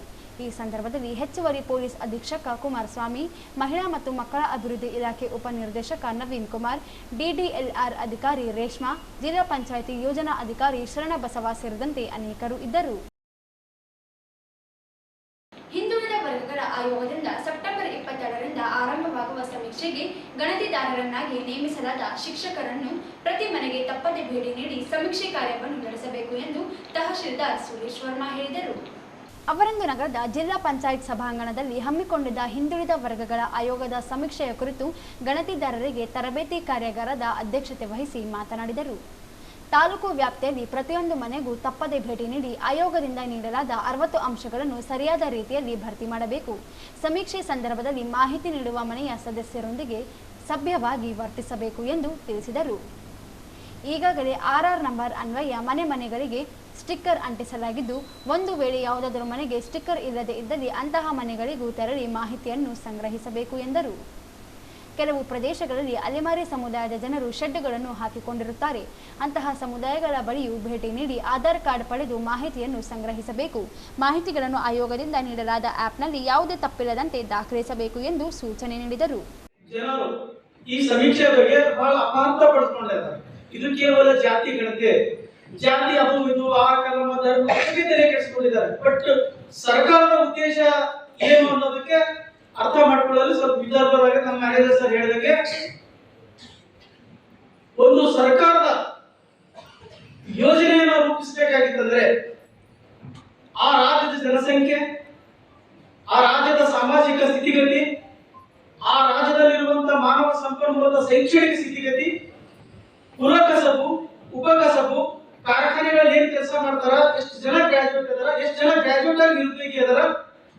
ಈ ಸಂದರ್ಭದಲ್ಲಿ ಹೆಚ್ಚುವರಿ ಪೊಲೀಸ್ ಅಧೀಕ್ಷಕ ಕುಮಾರಸ್ವಾಮಿ, ಮಹಿಳಾ ಮತ್ತು ಮಕ್ಕಳ ಅಭಿವೃದ್ಧಿ ಇಲಾಖೆ ಉಪನಿರ್ದೇಶಕ ನವೀನ್ ಕುಮಾರ್, ಡಿಡಿಎಲ್ಆರ್ ಅಧಿಕಾರಿ ರೇಷ್ಮಾ, ಜಿಲ್ಲಾ ಪಂಚಾಯಿತಿ ಯೋಜನಾ ಅಧಿಕಾರಿ ಶರಣಬಸವ ಸೇರಿದಂತೆ ಅನೇಕರು ಇದ್ದರು. ಹಿಂದುಳಿದ ವರ್ಗಗಳ ಆಯೋಗದಿಂದ ಸೆಪ್ಟೆಂಬರ್ 22ರಿಂದ ಆರಂಭವಾಗುವ ಸಮೀಕ್ಷೆಗೆ ಗಣತಿದಾರರನ್ನಾಗಿ ನೇಮಿಸಲಾದ ಶಿಕ್ಷಕರನ್ನು ಪ್ರತಿ ಮನೆಗೆ ತಪ್ಪದೆ ಭೇಟಿ ನೀಡಿ ಸಮೀಕ್ಷೆ ಕಾರ್ಯವನ್ನು ನಡೆಸಬೇಕು ಎಂದು ತಹಶೀಲ್ದಾರ್ ಸುರೇಶ್ ವರ್ಮಾ ಹೇಳಿದರು. ಅವರಂದು ನಗರದ ಜಿಲ್ಲಾ ಪಂಚಾಯತ್ ಸಭಾಂಗಣದಲ್ಲಿ ಹಮ್ಮಿಕೊಂಡಿದ್ದ ಹಿಂದುಳಿದ ವರ್ಗಗಳ ಆಯೋಗದ ಸಮೀಕ್ಷೆಯ ಕುರಿತು ಗಣತಿದಾರರಿಗೆ ತರಬೇತಿ ಕಾರ್ಯಾಗಾರದ ಅಧ್ಯಕ್ಷತೆ ವಹಿಸಿ ಮಾತನಾಡಿದರು. ತಾಲೂಕು ವ್ಯಾಪ್ತಿಯಲ್ಲಿ ಪ್ರತಿಯೊಂದು ಮನೆಗೂ ತಪ್ಪದೆ ಭೇಟಿ ನೀಡಿ ಆಯೋಗದಿಂದ ನೀಡಲಾದ 60 ಅಂಶಗಳನ್ನು ಸರಿಯಾದ ರೀತಿಯಲ್ಲಿ ಭರ್ತಿ ಮಾಡಬೇಕು. ಸಮೀಕ್ಷೆ ಸಂದರ್ಭದಲ್ಲಿ ಮಾಹಿತಿ ನೀಡುವ ಮನೆಯ ಸದಸ್ಯರೊಂದಿಗೆ ಸಭ್ಯವಾಗಿ ವರ್ತಿಸಬೇಕು ಎಂದು ತಿಳಿಸಿದರು. ಈಗಾಗಲೇ ಆರ್ಆರ್ ನಂಬರ್ ಅನ್ವಯ ಮನೆಗಳಿಗೆ ಸ್ಟಿಕ್ಕರ್ ಅಂಟಿಸಲಾಗಿದ್ದು, ಒಂದು ವೇಳೆ ಯಾವುದಾದರೂ ಮನೆಗೆ ಸ್ಟಿಕ್ಕರ್ ಇಲ್ಲದೆ ಇದ್ದಲ್ಲಿ ಅಂತಹ ಮನೆಗಳಿಗೂ ತೆರಳಿ ಮಾಹಿತಿಯನ್ನು ಸಂಗ್ರಹಿಸಬೇಕು ಎಂದರು. ಕೆಲವು ಪ್ರದೇಶಗಳಲ್ಲಿ ಅಲೆಮಾರಿ ಸಮುದಾಯದ ಜನರು ಶೆಡ್ಗಳನ್ನು ಹಾಕಿಕೊಂಡಿರುತ್ತಾರೆ. ಅಂತಹ ಸಮುದಾಯಗಳ ಬಳಿಯೂ ಭೇಟಿ ನೀಡಿ ಆಧಾರ್ ಕಾರ್ಡ್ ಪಡೆದು ಮಾಹಿತಿಯನ್ನು ಸಂಗ್ರಹಿಸಬೇಕು. ಮಾಹಿತಿಗಳನ್ನು ಆಯೋಗದಿಂದ ನೀಡಲಾದ ಆ್ಯಪ್ನಲ್ಲಿ ಯಾವುದೇ ತಪ್ಪಿಲ್ಲದಂತೆ ದಾಖಲಿಸಬೇಕು ಎಂದು ಸೂಚನೆ ನೀಡಿದರು. ಜನರು ಈ ಸಮೀಕ್ಷೆ ಬಗ್ಗೆ ಬಹಳ ಅಪಾರ್ಥ ಪಡಿಸ್ಕೊಂಡಿದ್ದಾರೆ. ಇದು ಕೇವಲ ಜಾತಿ ಗಣತಿ, ಜಾತಿ ಅದು ಇದು ಆ ಕಲಮ ಧರ್ಮ ತೆರೆ ಕೆಡಿಸಿಕೊಂಡಿದ್ದಾರೆ. ಬಟ್ ಸರ್ಕಾರದ ಉದ್ದೇಶ ಏನು ಅನ್ನೋದಕ್ಕೆ ಅರ್ಥ ಮಾಡ್ಕೊಳ್ಳಲು ಸ್ವಲ್ಪ ವಿಧಾನವಾಗಿ ನಮ್ಮ ಮ್ಯಾನೇಜರ್ ಸರ್ ಹೇಳಿದಂಗೆ, ಒಂದು ಸರ್ಕಾರದ ಯೋಜನೆಯನ್ನು ರೂಪಿಸಬೇಕಾಗಿತ್ತಂದ್ರೆ ಆ ರಾಜ್ಯದ ಜನಸಂಖ್ಯೆ, ಆ ರಾಜ್ಯದ ಸಾಮಾಜಿಕ ಸ್ಥಿತಿಗತಿ, ಆ ರಾಜ್ಯದಲ್ಲಿರುವಂತಹ ಮಾನವ ಸಂಪನ್ಮೂಲದ ಶೈಕ್ಷಣಿಕ ಸ್ಥಿತಿಗತಿ, ಕುಲಕಸಬು, ಉಪಕಸಬು, ಕಾರ್ಖಾನೆಗಳಲ್ಲಿ ಏನ್ ಕೆಲಸ ಮಾಡ್ತಾರ, ಎಷ್ಟು ಜನ ಗ್ರಾಜುಯೇಟ್ ಅದಾರ, ಎಷ್ಟು ಜನ ಗ್ರಾಜುಯೇಟ್ ಆಗಿ ನಿರುದ್ಯೋಗಿ ಅದಾರ,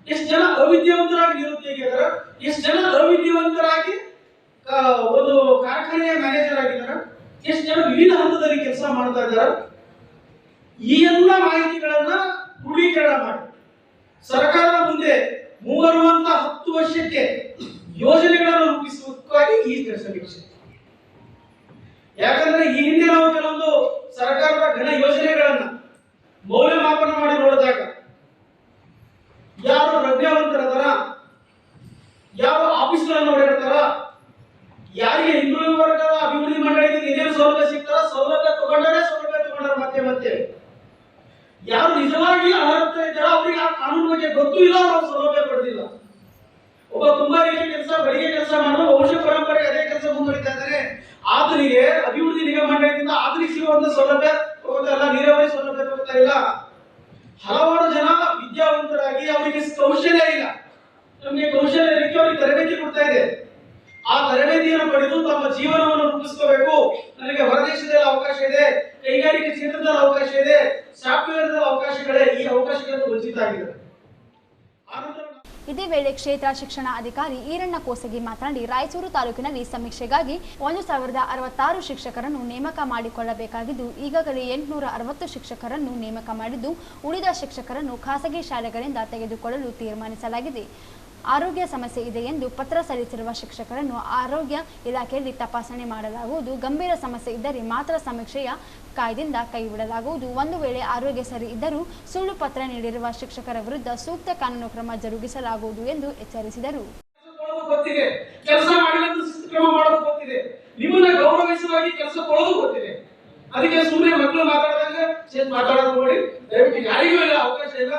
ಎಷ್ಟು ಜನ ಅವಿದ್ಯಾವಂತರಾಗಿ ನಿರುದ್ಯೋಗಿ ಅದಾರ, ಎಷ್ಟು ಜನ ಅವಿದ್ಯಾವಂತರಾಗಿ ಒಂದು ಕಾರ್ಖಾನೆಯ ಮ್ಯಾನೇಜರ್ ಆಗಿದ್ದಾರೆ, ಎಷ್ಟು ಜನ ವಿವಿಧ ಹಂತದಲ್ಲಿ ಕೆಲಸ ಮಾಡ್ತಾ ಇದ್ದಾರೆ. ಈ ಎಲ್ಲ ಮಾಹಿತಿಗಳನ್ನ ಕ್ರೋಢೀಕರಣ ಮಾಡಿ ಸರ್ಕಾರದ ಮುಂದೆ ಮುಂಬರುವಂತ 10 ವರ್ಷಕ್ಕೆ ಯೋಜನೆಗಳನ್ನು ರೂಪಿಸುವುದಕ್ಕಾಗಿ ಈ ಸಮೀಕ್ಷೆ. ಯಾಕಂದ್ರೆ ಈ ಹಿಂದೆ ನಾವು ಕೆಲವೊಂದು ಸರ್ಕಾರದ ಘನ ಯೋಜನೆಗಳನ್ನ ಮೌಲ್ಯಮಾಪನ ಮಾಡಿ ನೋಡಿದಾಗ ಯಾರು ಪ್ರಜ್ಞಾವಂತರದಾರ, ಯಾವ ಆಫೀಸ್ಗಳನ್ನು ಓಡಾಡ್ತಾರ, ಯಾರಿಗೆ ಹಿಂದುಳಿದ ವರ್ಗದ ಅಭಿವೃದ್ಧಿ ಮಂಡಳಿಯಿಂದ ಏನೇನು ಸೌಲಭ್ಯ ಸಿಗ್ತಾರ, ಸೌಲಭ್ಯ ತಗೊಂಡಾರ ಮತ್ತೆ ಯಾರು ನಿಜವಾಗಿ ಅರ್ಹತೆ ಇದ್ದಾರ ಅವರಿಗೆ ಆ ಕಾನೂನು ಬಗ್ಗೆ ಗೊತ್ತೂ ಇಲ್ಲ, ನಾವು ಸೌಲಭ್ಯ ಪಡೆದಿಲ್ಲ. ಒಬ್ಬ ಕುಂಬಾರಿಕೆ ಕೆಲಸ, ಬಡಿಗೆ ಕೆಲಸ ಮಾಡೋ ವಂಶ ಪರಂಪರೆ ಅದೇ ಕೆಲಸ ಮುಂದುವರಿತಾ ಇದ್ದಾರೆ. ಆತನಿಗೆ ಅಭಿವೃದ್ಧಿ ನಿಗಮ ಮಂಡಳಿಯಿಂದ ಆತನಿಗೆ ಸಿಗುವಂತ ಸೌಲಭ್ಯ ತಗೋತಾ ಇಲ್ಲ, ನೀರಾವರಿ ಸೌಲಭ್ಯ ತಗೋತಾ ಇಲ್ಲ. ಹಲವಾರು ಜನ ವಿದ್ಯಾವಂತರಾಗಿ ಅವರಿಗೆ ಕೌಶಲ್ಯ ಇಲ್ಲ, ನಮಗೆ ಕೌಶಲ್ಯ ಇರಲಿಕ್ಕೆ ಅವರಿಗೆ ತರಬೇತಿ ಕೊಡ್ತಾ ಇದೆ. ಆ ತರಬೇತಿಯನ್ನು ಪಡೆದು ತಮ್ಮ ಜೀವನವನ್ನು ರೂಪಿಸ್ಕೋಬೇಕು, ನನಗೆ ಹೊರದೇಶದಲ್ಲಿ ಅವಕಾಶ ಇದೆ, ಕೈಗಾರಿಕೆ ಕ್ಷೇತ್ರದಲ್ಲಿ ಅವಕಾಶ ಇದೆ, ಸಾಫ್ಟ್ವೇರ್ ಅವಕಾಶಗಳೇ, ಈ ಅವಕಾಶಗಳನ್ನು ವಂಚಿತ ಆಗಿದ್ದಾರೆ. ಇದೇ ವೇಳೆ ಕ್ಷೇತ್ರ ಶಿಕ್ಷಣ ಅಧಿಕಾರಿ ಈರಣ್ಣ ಕೋಸಗಿ ಮಾತನಾಡಿ, ರಾಯಚೂರು ತಾಲೂಕಿನಲ್ಲಿ ಸಮೀಕ್ಷೆಗಾಗಿ 1066 ಶಿಕ್ಷಕರನ್ನು ನೇಮಕ ಮಾಡಿಕೊಳ್ಳಬೇಕಾಗಿದ್ದು, ಈಗಾಗಲೇ 860 ಶಿಕ್ಷಕರನ್ನು ನೇಮಕ ಮಾಡಿದ್ದು, ಉಳಿದ ಶಿಕ್ಷಕರನ್ನು ಖಾಸಗಿ ಶಾಲೆಗಳಿಂದ ತೆಗೆದುಕೊಳ್ಳಲು ತೀರ್ಮಾನಿಸಲಾಗಿದೆ. ಆರೋಗ್ಯ ಸಮಸ್ಯೆ ಇದೆ ಎಂದು ಪತ್ರ ಸಲ್ಲಿಸಿರುವ ಶಿಕ್ಷಕರನ್ನು ಆರೋಗ್ಯ ಇಲಾಖೆಯಲ್ಲಿ ತಪಾಸಣೆ ಮಾಡಲಾಗುವುದು. ಗಂಭೀರ ಸಮಸ್ಯೆ ಇದ್ದರೆ ಮಾತ್ರ ಸಮೀಕ್ಷೆಯ ಕಾಯ್ದೆಯಿಂದ ಕೈಬಿಡಲಾಗುವುದು. ಒಂದು ವೇಳೆ ಆರೋಗ್ಯ ಸರಿ ಇದ್ದರೂ ಸುಳ್ಳು ಪತ್ರ ನೀಡಿರುವ ಶಿಕ್ಷಕರ ವಿರುದ್ಧ ಸೂಕ್ತ ಕಾನೂನು ಕ್ರಮ ಜರುಗಿಸಲಾಗುವುದು ಎಂದು ಎಚ್ಚರಿಸಿದರು. ಕೆಲಸ ಮಾಡಿಲ್ಲ ಕ್ರಮ ಮಾಡೋದು ಗೊತ್ತಿದೆ, ನಿಮ್ಮನ್ನ ಗೌರವಿಸುವಾಗಿ ಕೆಲಸ ಕೊಡೋದು ಗೊತ್ತಿದೆ. ಅದಕ್ಕೆ ಸುಮ್ಮನೆ ಮಕ್ಕಳು ಮಾತಾಡಿದಾಗ ಮಾತಾಡೋದು ನೋಡಿ, ದಯವಿಟ್ಟು ಯಾರಿಗೂ ಇಲ್ಲ ಅವಕಾಶ ಇಲ್ಲ.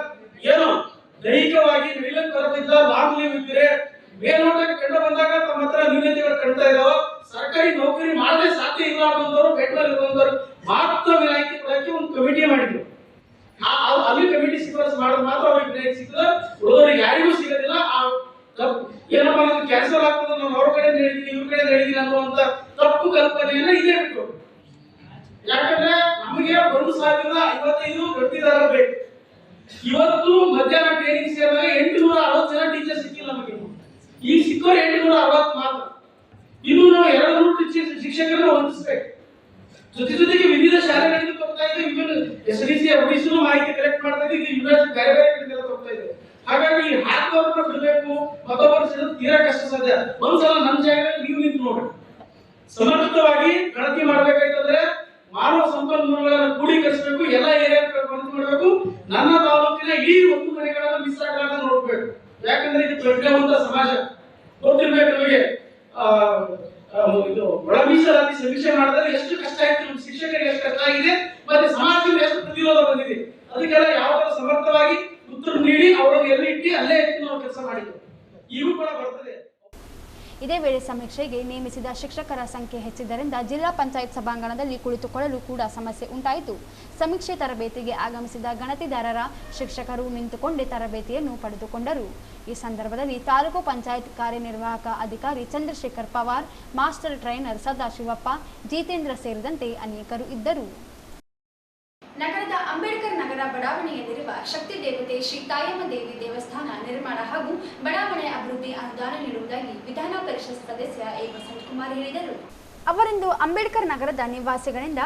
ಏನೋ ದೈಹಿಕವಾಗಿ ನಡಿಲಕ್ಕೆ ಬರೋದಿಲ್ಲ, ಲಾಂಗ್ ಲೀವ್ ಇದ್ದರೆ ಮೇಲ್ನೋಟಕ್ಕೆ ಕಂಡು ಬಂದಾಗ ತಮ್ಮ ಹತ್ರ ನ್ಯೂನತೆಗಳು ಕಾಣ್ತಾ ಇದಾವ. ಸರ್ಕಾರಿ ನೌಕರಿ ಮಾಡದೆ ಸಾಧ್ಯ ಇಲ್ಲ ಅನ್ನೋದವರು, ಬೆಂಗಳೂರು ಇರುವಂತವರು ಮಾತ್ರ ವಿನಾಯಿತಿ ಕೊಡಕ್ಕೆ ಒಂದು ಕಮಿಟಿ ಮಾಡಿದ್ರು. ಅಲ್ಲಿ ಕಮಿಟಿ ಶಿಫಾರಸು ಮಾಡೋದು ಮಾತ್ರ ಅವ್ರಿಗೆ ವಿನಾಯಿತಿ ಸಿಗ್ತದೆ, ಉಳಿದವರಿಗೆ ಯಾರಿಗೂ ಸಿಗೋದಿಲ್ಲ. ಏನಪ್ಪ ಅನ್ನೋದು ಕ್ಯಾನ್ಸಲ್ ಆಗ್ತದೆ, ನಾವು ಅವ್ರ ಕಡೆ ಹೇಳಿದೀನಿ ಇವ್ರ ಕಡೆ ಹೇಳಿದೀನಿ ಅನ್ನುವಂತ ತಪ್ಪು ಕಲ್ಪನೆಯನ್ನ ಇದೇ ಬಿಟ್ಟು. ಯಾಕಂದ್ರೆ ನಮಗೆ 1055 ವೃತ್ತಿದಾರ ಬೇಕು. ಇವತ್ತು ಮಧ್ಯಾಹ್ನ ಟ್ರೈನಿಂಗ್ ಸೇರಿದಾಗ 860 ಜನ ಟೀಚರ್ ಸಿಕ್ಕಿಲ್ಲ ನಮಗೆ. ಈಗ ಸಿಕ್ಕೋರು 860 ಮಾತ್ರ. ಇನ್ನು ನಾವು 200 ಶಿಕ್ಷಕರನ್ನ ಹೊಂದಿಸ್ಬೇಕು. ಜೊತೆಗೆ ವಿವಿಧ ಶಾಲೆಗಳಿಗೆ ತಗೋತಾ ಇದ್ದೀವಿ, ವಿಭಿನ್ನ SDC ಒಡಿಸಿನೂ ಮಾಹಿತಿ ಕಲೆಕ್ಟ್ ಮಾಡ್ತಾ ಇದ್ದೀವಿ, ಯೂನಿವರ್ಸಿಟಿ ಬೇರೆ ಕಡೆಗೆಲ್ಲ ತಗೋತಾ ಇದ್ದೀವಿ. ಹಾಗಾಗಿ ಈ ಹಾಕುವವ್ರನ್ನ ಬಿಡಬೇಕು, ಮತ್ತೊಬ್ಬರು ಸೇರೋದು ತೀರಾ ಕಷ್ಟ ಸಾಧ್ಯ. ಒಂದ್ಸಲ ನನ್ನ ಜಾಗದಲ್ಲಿ ನೀವು ನಿಂತು ನೋಡಿ. ಸಮರ್ಪಕವಾಗಿ ಗಣತಿ ಮಾಡ್ಬೇಕಾಯ್ತಂದ್ರೆ ಮಾನವ ಸಂಪನ್ಮೂಲಗಳನ್ನು ಕ್ರೋಢೀಕರಿಸಬೇಕು, ಎಲ್ಲ ಏರಿಯಾಗಳನ್ನು ಗಣತಿ ಮಾಡಬೇಕು. ನನ್ನ ತಾಲೂಕಿನ ಈ 1 ಮನೆಗಳನ್ನು ಮಿಸ್ ಆಗಲಾರ್ದ ನೋಡ್ಬೇಕು. ಯಾಕಂದ್ರೆ ಇದು ಪ್ರಜ್ಞಾವಂತ ಸಮಾಜ ಗೊತ್ತಿರ್ಬೇಕು ನಮಗೆ. ಇದು ಒಳ ಮೀಸಲಾತಿ ಸಮೀಕ್ಷೆ ಮಾಡಿದ್ರೆ ಎಷ್ಟು ಕಷ್ಟ ಆಯ್ತು, ನಮ್ಮ ಶಿಕ್ಷಕರಿಗೆ ಎಷ್ಟು ಕಷ್ಟ ಆಗಿದೆ, ಮತ್ತೆ ಸಮಾಜದಲ್ಲಿ ಎಷ್ಟು ಪ್ರತಿರೋಧ ಬಂದಿದೆ. ಅದಕ್ಕೆಲ್ಲ ಯಾವ ತರ ಸಮರ್ಥವಾಗಿ ಉತ್ತರ ನೀಡಿ ಅವರನ್ನು ಎಲ್ಲಿ ಇಟ್ಟು ಅಲ್ಲೇ ಇಟ್ಟು ನಾವು ಕೆಲಸ ಮಾಡಿದ್ವಿ. ಇವು ಕೂಡ ಬರ್ತದೆ. ಇದೇ ವೇಳೆ ಸಮೀಕ್ಷೆಗೆ ನೇಮಿಸಿದ ಶಿಕ್ಷಕರ ಸಂಖ್ಯೆ ಹೆಚ್ಚಿದ್ದರಿಂದ ಜಿಲ್ಲಾ ಪಂಚಾಯತ್ ಸಭಾಂಗಣದಲ್ಲಿ ಕುಳಿತುಕೊಳ್ಳಲು ಕೂಡ ಸಮಸ್ಯೆ ಉಂಟಾಯಿತು. ಸಮೀಕ್ಷೆ ತರಬೇತಿಗೆ ಆಗಮಿಸಿದ ಗಣತಿದಾರರ ಶಿಕ್ಷಕರು ನಿಂತುಕೊಂಡೇ ತರಬೇತಿಯನ್ನು ಪಡೆದುಕೊಂಡರು. ಈ ಸಂದರ್ಭದಲ್ಲಿ ತಾಲೂಕು ಪಂಚಾಯತ್ ಕಾರ್ಯನಿರ್ವಾಹಕ ಅಧಿಕಾರಿ ಚಂದ್ರಶೇಖರ್ ಪವಾರ್, ಮಾಸ್ಟರ್ ಟ್ರೈನರ್ ಸದಾಶಿವಪ್ಪ, ಜಿತೇಂದ್ರ ಸೇರಿದಂತೆ ಅನೇಕರು ಇದ್ದರು. ನಗರದ ಅಂಬೇಡ್ಕರ್ ನಗರ ಬಡಾವಣೆಯಲ್ಲಿರುವ ಶಕ್ತಿ ದೇವತೆ ಶ್ರೀ ತಾಯಮ್ಮ ದೇವಿ ದೇವಸ್ಥಾನ ನಿರ್ಮಾಣ ಹಾಗೂ ಬಡಾವಣೆ ಅಭಿವೃದ್ಧಿ ಅನುದಾನ ನೀಡುವುದಾಗಿ ವಿಧಾನ ಪರಿಷತ್ ಸದಸ್ಯ ಎ ವಸಂತಕುಮಾರ್ ಹೇಳಿದರು. ಅವರಿಂದು ಅಂಬೇಡ್ಕರ್ ನಗರದ ನಿವಾಸಿಗಳಿಂದ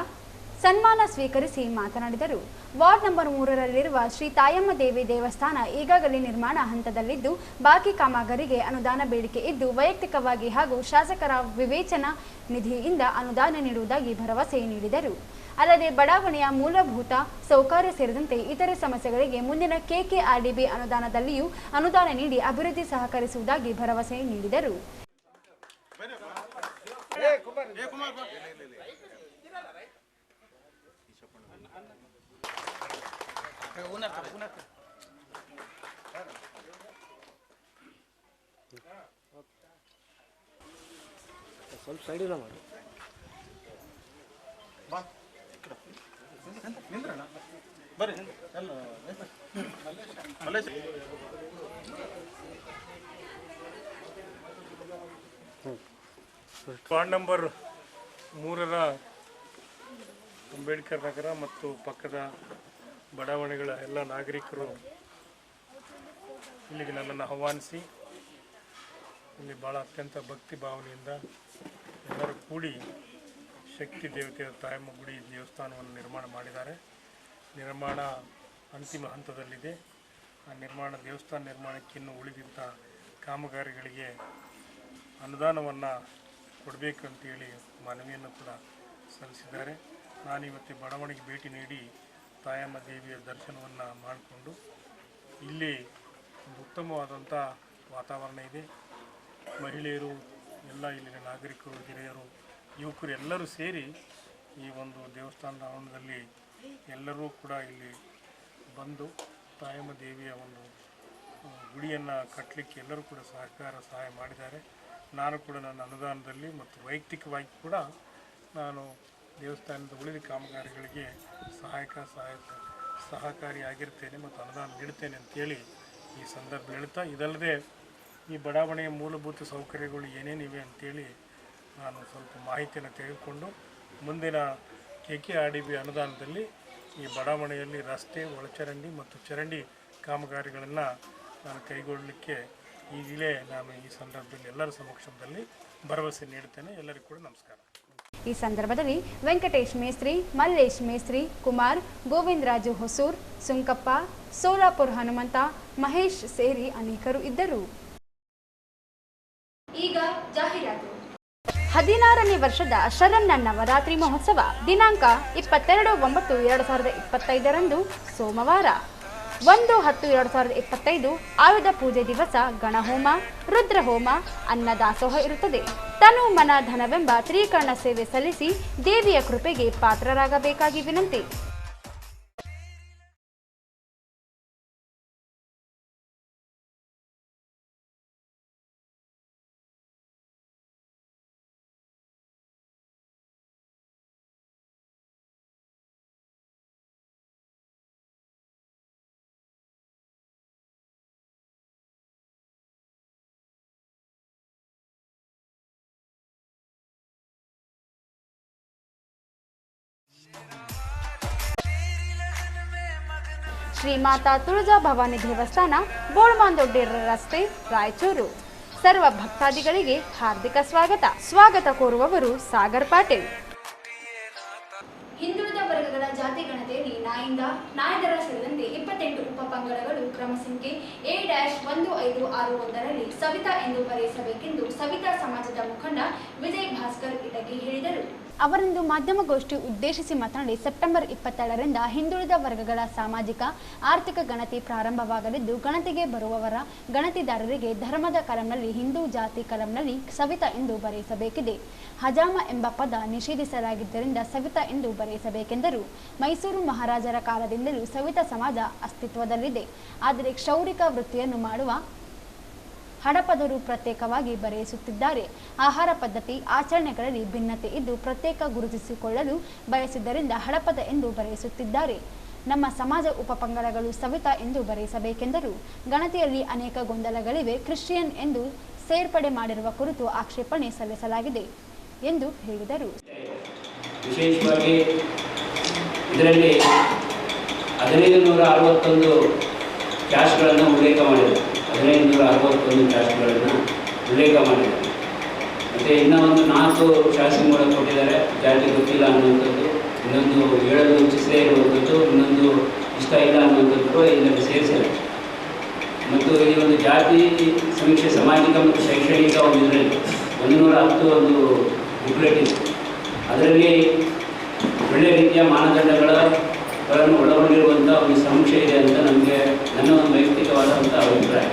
ಸನ್ಮಾನ ಸ್ವೀಕರಿಸಿ ಮಾತನಾಡಿದರು. ವಾರ್ಡ್ ನಂಬರ್ 3ರಲ್ಲಿರುವ ಶ್ರೀ ತಾಯಮ್ಮ ದೇವಿ ದೇವಸ್ಥಾನ ಈಗಾಗಲೇ ನಿರ್ಮಾಣ ಹಂತದಲ್ಲಿದ್ದು ಬಾಕಿ ಕಾಮಗಾರಿಗೆ ಅನುದಾನ ಬೇಡಿಕೆ ಇದ್ದು ವೈಯಕ್ತಿಕವಾಗಿ ಹಾಗೂ ಶಾಸಕರ ವಿವೇಚನಾ ನಿಧಿಯಿಂದ ಅನುದಾನ ನೀಡುವುದಾಗಿ ಭರವಸೆ ನೀಡಿದರು. ಅಲ್ಲದೆ ಬಡಾವಣೆಯ ಮೂಲಭೂತ ಸೌಕರ್ಯ ಸೇರಿದಂತೆ ಇತರೆ ಸಮಸ್ಯೆಗಳಿಗೆ ಮುಂದಿನ KKRDB ಅನುದಾನದಲ್ಲಿಯೂ ಅನುದಾನ ನೀಡಿ ಅಭಿವೃದ್ಧಿ ಸಹಕರಿಸುವುದಾಗಿ ಭರವಸೆ ನೀಡಿದರು. ಸ್ವಲ್ಪ ಸೈಡಿನ ಮಾಡಿ ಬರ್ರಿ ವಾರ್ಡ್ ನಂಬರ್ 3ರ ಅಂಬೇಡ್ಕರ್ ನಗರ ಮತ್ತು ಪಕ್ಕದ ಬಡಾವಣೆಗಳ ಎಲ್ಲ ನಾಗರಿಕರು ಇಲ್ಲಿಗೆ ನನ್ನನ್ನು ಆಹ್ವಾನಿಸಿ ಇಲ್ಲಿ ಭಾಳ ಅತ್ಯಂತ ಭಕ್ತಿ ಭಾವನೆಯಿಂದ ಎಲ್ಲರೂ ಕೂಡಿ ಶಕ್ತಿ ದೇವತೆಯ ತಾಯಮ್ಮ ಗುಡಿ ದೇವಸ್ಥಾನವನ್ನು ನಿರ್ಮಾಣ ಮಾಡಿದ್ದಾರೆ. ನಿರ್ಮಾಣ ಅಂತಿಮ ಹಂತದಲ್ಲಿದೆ. ಆ ದೇವಸ್ಥಾನ ನಿರ್ಮಾಣಕ್ಕೆ ಇನ್ನೂ ಉಳಿದಂಥ ಕಾಮಗಾರಿಗಳಿಗೆ ಅನುದಾನವನ್ನು ಕೊಡಬೇಕಂತೇಳಿ ಮನವಿಯನ್ನು ಕೂಡ ಸಲ್ಲಿಸಿದ್ದಾರೆ. ನಾನಿವತ್ತು ಬಡಾವಣೆಗೆ ಭೇಟಿ ನೀಡಿ ತಾಯಮ್ಮ ದೇವಿಯ ದರ್ಶನವನ್ನು ಮಾಡಿಕೊಂಡು ಇಲ್ಲಿ ಒಂದು ಉತ್ತಮವಾದಂಥ ವಾತಾವರಣ ಇದೆ. ಮಹಿಳೆಯರು ಎಲ್ಲ ಇಲ್ಲಿನ ನಾಗರಿಕರು, ಹಿರಿಯರು, ಯುವಕರು ಎಲ್ಲರೂ ಸೇರಿ ಈ ಒಂದು ದೇವಸ್ಥಾನದ ಆವರಣದಲ್ಲಿ ಎಲ್ಲರೂ ಕೂಡ ಇಲ್ಲಿ ಬಂದು ತಾಯಮ್ಮ ದೇವಿಯ ಒಂದು ಗುಡಿಯನ್ನು ಕಟ್ಟಲಿಕ್ಕೆ ಎಲ್ಲರೂ ಕೂಡ ಸಹಾಯ ಮಾಡಿದ್ದಾರೆ. ನಾನು ಕೂಡ ನನ್ನ ಅನುದಾನದಲ್ಲಿ ಮತ್ತು ವೈಯಕ್ತಿಕವಾಗಿ ಕೂಡ ನಾನು ದೇವಸ್ಥಾನದ ಉಳಿದ ಕಾಮಗಾರಿಗಳಿಗೆ ಸಹಕಾರಿಯಾಗಿರ್ತೇನೆ ಮತ್ತು ಅನುದಾನ ನೀಡುತ್ತೇನೆ ಅಂತೇಳಿ ಈ ಸಂದರ್ಭ ಹೇಳ್ತಾ, ಇದಲ್ಲದೆ ಈ ಬಡಾವಣೆಯ ಮೂಲಭೂತ ಸೌಕರ್ಯಗಳು ಏನೇನಿವೆ ಅಂತೇಳಿ ನಾನು ಸ್ವಲ್ಪ ಮಾಹಿತಿಯನ್ನು ತೆಗೆದುಕೊಂಡು ಮುಂದಿನ KKRDB ಅನುದಾನದಲ್ಲಿ ಈ ಬಡಾವಣೆಯಲ್ಲಿ ರಸ್ತೆ, ಒಳಚರಂಡಿ ಮತ್ತು ಚರಂಡಿ ಕಾಮಗಾರಿಗಳನ್ನು ನಾನು ಕೈಗೊಳ್ಳಲಿಕ್ಕೆ ಈಗಲೇ ನಾನು ಈ ಸಂದರ್ಭದಲ್ಲಿ ಎಲ್ಲರ ಸಮಕ್ಷಮದಲ್ಲಿ ಭರವಸೆ ನೀಡುತ್ತೇನೆ. ಎಲ್ಲರಿಗೂ ಕೂಡ ನಮಸ್ಕಾರ. ಈ ಸಂದರ್ಭದಲ್ಲಿ ವೆಂಕಟೇಶ್ ಮೇಸ್ತ್ರಿ, ಮಲ್ಲೇಶ್ ಮೇಸ್ತ್ರಿ, ಕುಮಾರ್, ಗೋವಿಂದರಾಜು ಹೊಸೂರ್, ಸುಂಕಪ್ಪ, ಸೋಲಾಪುರ ಹನುಮಂತ, ಮಹೇಶ್ ಸೇರಿ ಅನೇಕರು ಇದ್ದರು. ಈಗ ಜಾಹೀರಾತು. 16ನೇ ವರ್ಷದ ಶರಣ್ಣ ನವರಾತ್ರಿ ಮಹೋತ್ಸವ ದಿನಾಂಕ 22/9/2025 ಸೋಮವಾರ 1/10/2025 ಆಯುಧ ಪೂಜೆ ದಿವಸ ಗಣಹೋಮ, ರುದ್ರಹೋಮ, ಅನ್ನದಾಸೋಹ ಇರುತ್ತದೆ. ತನು ಮನ ಧನವೆಂಬ ತ್ರಿಕರಣ ಸೇವೆ ಸಲ್ಲಿಸಿ ದೇವಿಯ ಕೃಪೆಗೆ ಪಾತ್ರರಾಗಬೇಕಾಗಿ ವಿನಂತಿ. ಶ್ರೀ ಮಾತಾ ತುಳಜಾ ಭವಾನಿ ದೇವಸ್ಥಾನ, ಬೋಳ್ಮಾಂದೊಡ್ಡಿ ರಸ್ತೆ, ರಾಯಚೂರು. ಸರ್ವ ಭಕ್ತಾದಿಗಳಿಗೆ ಹಾರ್ದಿಕ ಸ್ವಾಗತ ಕೋರುವವರು ಸಾಗರ್ ಪಾಟೀಲ್. ಹಿಂದುಳಿದ ವರ್ಗಗಳ ಜಾತಿ ಗಣತಿಯಲ್ಲಿ ನಾಯಿಂದ ನಾಯದರ ಸೇರಿದಂತೆ 28 ಉಪಪಂಗಡಗಳು ಕ್ರಮ ಸಂಖ್ಯೆ A-1561ರಲ್ಲಿ ಸವಿತಾ ಎಂದು ಬರೆಯಿಸಬೇಕೆಂದು ಸವಿತಾ ಸಮಾಜದ ಮುಖಂಡ ವಿಜಯ್ ಭಾಸ್ಕರ್ ಇಟಗಿ ಹೇಳಿದರು. ಅವರಿಂದು ಮಾಧ್ಯಮಗೋಷ್ಠಿ ಉದ್ದೇಶಿಸಿ ಮಾತನಾಡಿ, ಸೆಪ್ಟೆಂಬರ್ 22ರಿಂದ ಹಿಂದುಳಿದ ವರ್ಗಗಳ ಸಾಮಾಜಿಕ ಆರ್ಥಿಕ ಗಣತಿ ಪ್ರಾರಂಭವಾಗಲಿದ್ದು, ಗಣತಿಗೆ ಬರುವವರ ಗಣತಿದಾರರಿಗೆ ಧರ್ಮದ ಕಲಂನಲ್ಲಿ ಹಿಂದೂ ಜಾತಿ ಕಲಂನಲ್ಲಿ ಸವಿತಾ ಎಂದು ಬರೆಯಿಸಬೇಕಿದೆ. ಹಜಾಮ ಎಂಬ ಪದ ನಿಷೇಧಿಸಲಾಗಿದ್ದರಿಂದ ಸವಿತಾ ಎಂದು ಬರೆಯಿಸಬೇಕೆಂದರು. ಮೈಸೂರು ಮಹಾರಾಜರ ಕಾಲದಿಂದಲೂ ಸವಿತಾ ಸಮಾಜ ಅಸ್ತಿತ್ವದಲ್ಲಿದೆ. ಆದರೆ ಕ್ಷೌರಿಕ ವೃತ್ತಿಯನ್ನು ಮಾಡುವ ಹಡಪದರು ಪ್ರತ್ಯೇಕವಾಗಿ ಬರೆಯಿಸುತ್ತಿದ್ದಾರೆ. ಆಹಾರ ಪದ್ಧತಿ, ಆಚರಣೆಗಳಲ್ಲಿ ಭಿನ್ನತೆ ಇದ್ದು ಪ್ರತ್ಯೇಕ ಗುರುತಿಸಿಕೊಳ್ಳಲು ಬಯಸಿದ್ದರಿಂದ ಹಡಪದ ಎಂದು ಬರೆಯಿಸುತ್ತಿದ್ದಾರೆ. ನಮ್ಮ ಸಮಾಜ ಉಪಪಂಗಡಗಳು ಸವಿತಾ ಎಂದು ಬರೆಯಿಸಬೇಕೆಂದರು. ಗಣತಿಯಲ್ಲಿ ಅನೇಕ ಗೊಂದಲಗಳಿವೆ. ಕ್ರಿಶ್ಚಿಯನ್ ಎಂದು ಸೇರ್ಪಡೆ ಮಾಡಿರುವ ಕುರಿತು ಆಕ್ಷೇಪಣೆ ಸಲ್ಲಿಸಲಾಗಿದೆ ಎಂದು ಹೇಳಿದರು. ವಿಶೇಷವಾಗಿ ಇದರಲ್ಲಿ 1561 ಕ್ಯಾಸ್ಟ್ಗಳನ್ನು ಉಲ್ಲೇಖ ಮಾಡಿದೆ. 1561 ಕ್ಯಾಸ್ಟ್ಗಳನ್ನು ಉಲ್ಲೇಖ ಮಾಡಿದೆ. ಮತ್ತು ಇನ್ನೂ ಒಂದು 4 ಶಾಸನಗಳನ್ನು ಕೊಟ್ಟಿದ್ದಾರೆ. ಜಾತಿ ಗೊತ್ತಿಲ್ಲ ಅನ್ನುವಂಥದ್ದು, ಇನ್ನೊಂದು ಹೇಳಲು ಇಚ್ಛಿಸದೇ ಇರುವಂಥದ್ದು, ಇನ್ನೊಂದು ಇಷ್ಟ ಇಲ್ಲ ಅನ್ನುವಂಥದ್ದು ಕೂಡ ಇದರಲ್ಲಿ ಸೇರಿಸಿದೆ. ಮತ್ತು ಈ ಒಂದು ಜಾತಿ ಸಮೀಕ್ಷೆ ಸಾಮಾಜಿಕ ಮತ್ತು ಶೈಕ್ಷಣಿಕ ಒಂದು ಇದರಲ್ಲಿ 110 ಒಂದು ಬುಕ್ಲೆಟ್ ಇದೆ. ಅದರಲ್ಲಿ ಒಳ್ಳೆಯ ರೀತಿಯ ಮಾನದಂಡಗಳನ್ನು ಒಳಗೊಂಡಿರುವಂಥ ಒಂದು ಸಮೀಕ್ಷೆ ಇದೆ ಅಂತ ನನ್ನ ಒಂದು ವೈಯಕ್ತಿಕವಾದಂಥ ಅಭಿಪ್ರಾಯ.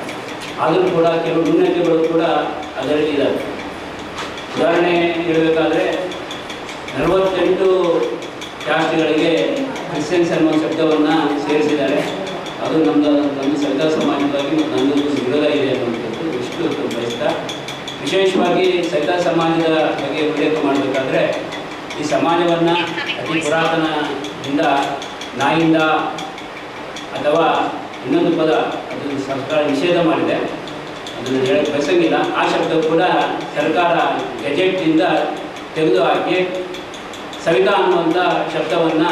ಆದರೂ ಕೂಡ ಕೆಲವು ನ್ಯೂನತೆಗಳು ಕೂಡ ಅದರಲ್ಲಿ ಇದ್ದಾವೆ. ಉದಾಹರಣೆ ಹೇಳಬೇಕಾದ್ರೆ 48 ಕ್ಯಾಸ್ಟ್ಗಳಿಗೆ ಕ್ರಿಶ್ಚಿಯನ್ಸ್ ಅನ್ನುವ ಶಬ್ದವನ್ನು ಸೇರಿಸಿದ್ದಾರೆ. ಅದು ನಮ್ಮ ಸವಿತಾ ಸಮಾಜವಾಗಿ ಮತ್ತು ನನ್ನದು ವಿರೋಧ ಇದೆ ಅನ್ನುವಂಥದ್ದು ಇಷ್ಟು ಬಯಸ್ತಾ, ವಿಶೇಷವಾಗಿ ಸವಿತಾ ಸಮಾಜದ ಬಗ್ಗೆ ಉಲ್ಲೇಖ ಮಾಡಬೇಕಾದ್ರೆ ಈ ಸಮಾಜವನ್ನು ಅತಿ ಪುರಾತನದಿಂದ ನಾಯಿಂದ ಅಥವಾ ಇನ್ನೊಂದು ಪದ ಅದು ಸರ್ಕಾರ ನಿಷೇಧ ಮಾಡಿದೆ, ಅದನ್ನು ಹೇಳಕ್ಕೆ ಬಯಸಂಗಿಲ್ಲ. ಆ ಶಬ್ದ ಕೂಡ ಸರ್ಕಾರ ಗೆಜೆಟ್ನಿಂದ ತೆಗೆದುಹಾಕಿ ಸವಿತಾ ಅನ್ನುವಂಥ ಶಬ್ದವನ್ನು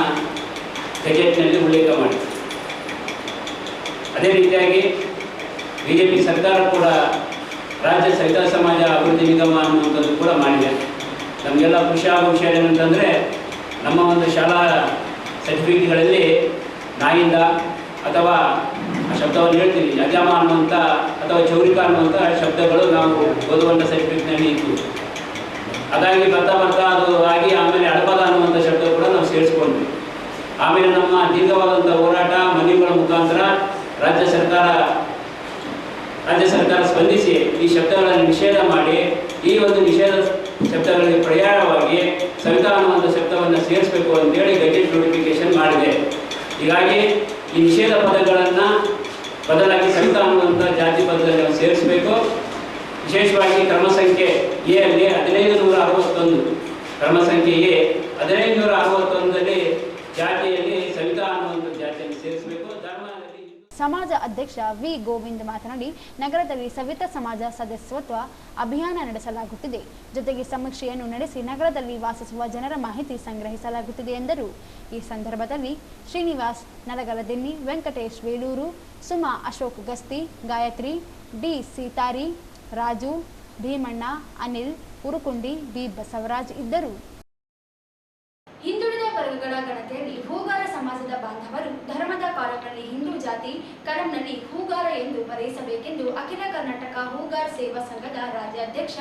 ಗೆಜೆಟ್ನಲ್ಲಿ ಉಲ್ಲೇಖ ಮಾಡಿದೆ. ಅದೇ ರೀತಿಯಾಗಿ BJP ಸರ್ಕಾರ ಕೂಡ ರಾಜ್ಯ ಸವಿತಾ ಸಮಾಜ ಅಭಿವೃದ್ಧಿ ನಿಗಮ ಅನ್ನುವಂಥದ್ದು ಕೂಡ ಮಾಡಿದೆ. ನಮಗೆಲ್ಲ ಖುಷಿ ಆಗೋ ವಿಷಯ ಏನಂತಂದರೆ ನಮ್ಮ ಒಂದು ಶಾಲಾ ಸರ್ಟಿಫಿಕೇಟ್ಗಳಲ್ಲಿ ನಾಯಿಂದ ಅಥವಾ ಆ ಶಬ್ದವನ್ನು ಹೇಳ್ತೀವಿ ಯಜಾಮ ಅನ್ನುವಂಥ ಅಥವಾ ಚೌರಿಕ ಅನ್ನುವಂಥ ಶಬ್ದಗಳು ನಾವು ಓದುವಂಥ ಸರ್ಟಿಫಿಕೇಟ್ನಲ್ಲಿ ಇತ್ತು. ಹಾಗಾಗಿ ಬರ್ತಾ ಅದು ಆಗಿ ಆಮೇಲೆ ಅಡಪದ ಅನ್ನುವಂಥ ಶಬ್ದ ಕೂಡ ನಾವು ಸೇರಿಸ್ಕೊಂಡ್ವಿ. ಆಮೇಲೆ ನಮ್ಮ ದೀರ್ಘವಾದಂಥ ಹೋರಾಟ ಮನವಿಗಳ ಮುಖಾಂತರ ರಾಜ್ಯ ಸರ್ಕಾರ ಸ್ಪಂದಿಸಿ ಈ ಶಬ್ದಗಳನ್ನು ನಿಷೇಧ ಮಾಡಿ ಈ ಒಂದು ನಿಷೇಧ ಶಬ್ದಗಳಿಗೆ ಪರ್ಯಾಯವಾಗಿ ಸವಿತಾ ಅನ್ನುವಂಥ ಶಬ್ದವನ್ನು ಸೇರಿಸಬೇಕು ಅಂತೇಳಿ ಗೆಜೆಟ್ ನೋಟಿಫಿಕೇಶನ್ ಮಾಡಿದೆ. ಹೀಗಾಗಿ ಈ ನಿಷೇಧ ಪದಗಳನ್ನು ಬದಲಾಗಿ ಸವಿತಾ ಅನ್ನುವಂಥ ಜಾತಿ ಪದದಲ್ಲಿ ನಾವು ಸೇರಿಸಬೇಕು. ವಿಶೇಷವಾಗಿ ಕ್ರಮ ಸಂಖ್ಯೆ ಎ ಅಲ್ಲಿ 1561 ಕ್ರಮ ಸಂಖ್ಯೆ ಎ 1561ರಲ್ಲಿ ಜಾತಿಯಲ್ಲಿ ಸವಿತಾ ಅನ್ನುವಂಥ ಜಾತಿಯನ್ನು ಸೇರಿಸಬೇಕು. ಧರ್ಮದಲ್ಲಿ ಸಮಾಜ ಅಧ್ಯಕ್ಷ ವಿ ಗೋವಿಂದ್ ಮಾತನಾಡಿ, ನಗರದಲ್ಲಿ ಸವಿತಾ ಸಮಾಜ ಸದಸ್ಯತ್ವ ಅಭಿಯಾನ ನಡೆಸಲಾಗುತ್ತಿದೆ. ಜೊತೆಗೆ ಸಮೀಕ್ಷೆಯನ್ನು ನಡೆಸಿ ನಗರದಲ್ಲಿ ವಾಸಿಸುವ ಜನರ ಮಾಹಿತಿ ಸಂಗ್ರಹಿಸಲಾಗುತ್ತಿದೆ ಎಂದರು. ಈ ಸಂದರ್ಭದಲ್ಲಿ ಶ್ರೀನಿವಾಸ್ ನಡಗಲದಿನ್ನಿ, ವೆಂಕಟೇಶ್ ವೇಲೂರು, ಸುಮಾ ಅಶೋಕ್ ಗಸ್ತಿ, ಗಾಯತ್ರಿ, ಡಿ ಸೀತಾರಿ, ರಾಜು, ಭೀಮಣ್ಣ, ಅನಿಲ್, ಉರುಕುಂಡಿ, ಬಿ ಬಸವರಾಜ್ ಇದ್ದರು. ಹಿಂದುಳಿದ ವರ್ಗಗಳ ಗಣತಿಯಲ್ಲಿ ಹೂಗಾರ ಸಮಾಜದ ಬಾಂಧವರು ಧರ್ಮದ ಕಾಲಂನಲ್ಲಿ ಹಿಂದೂ ಜಾತಿ ಕಲಂನಲ್ಲಿ ಹೂಗಾರ ಎಂದು ಬರೆಯಿಸಬೇಕೆಂದು ಅಖಿಲ ಕರ್ನಾಟಕ ಹೂಗಾರ್ ಸೇವಾ ಸಂಘದ ರಾಜ್ಯಾಧ್ಯಕ್ಷ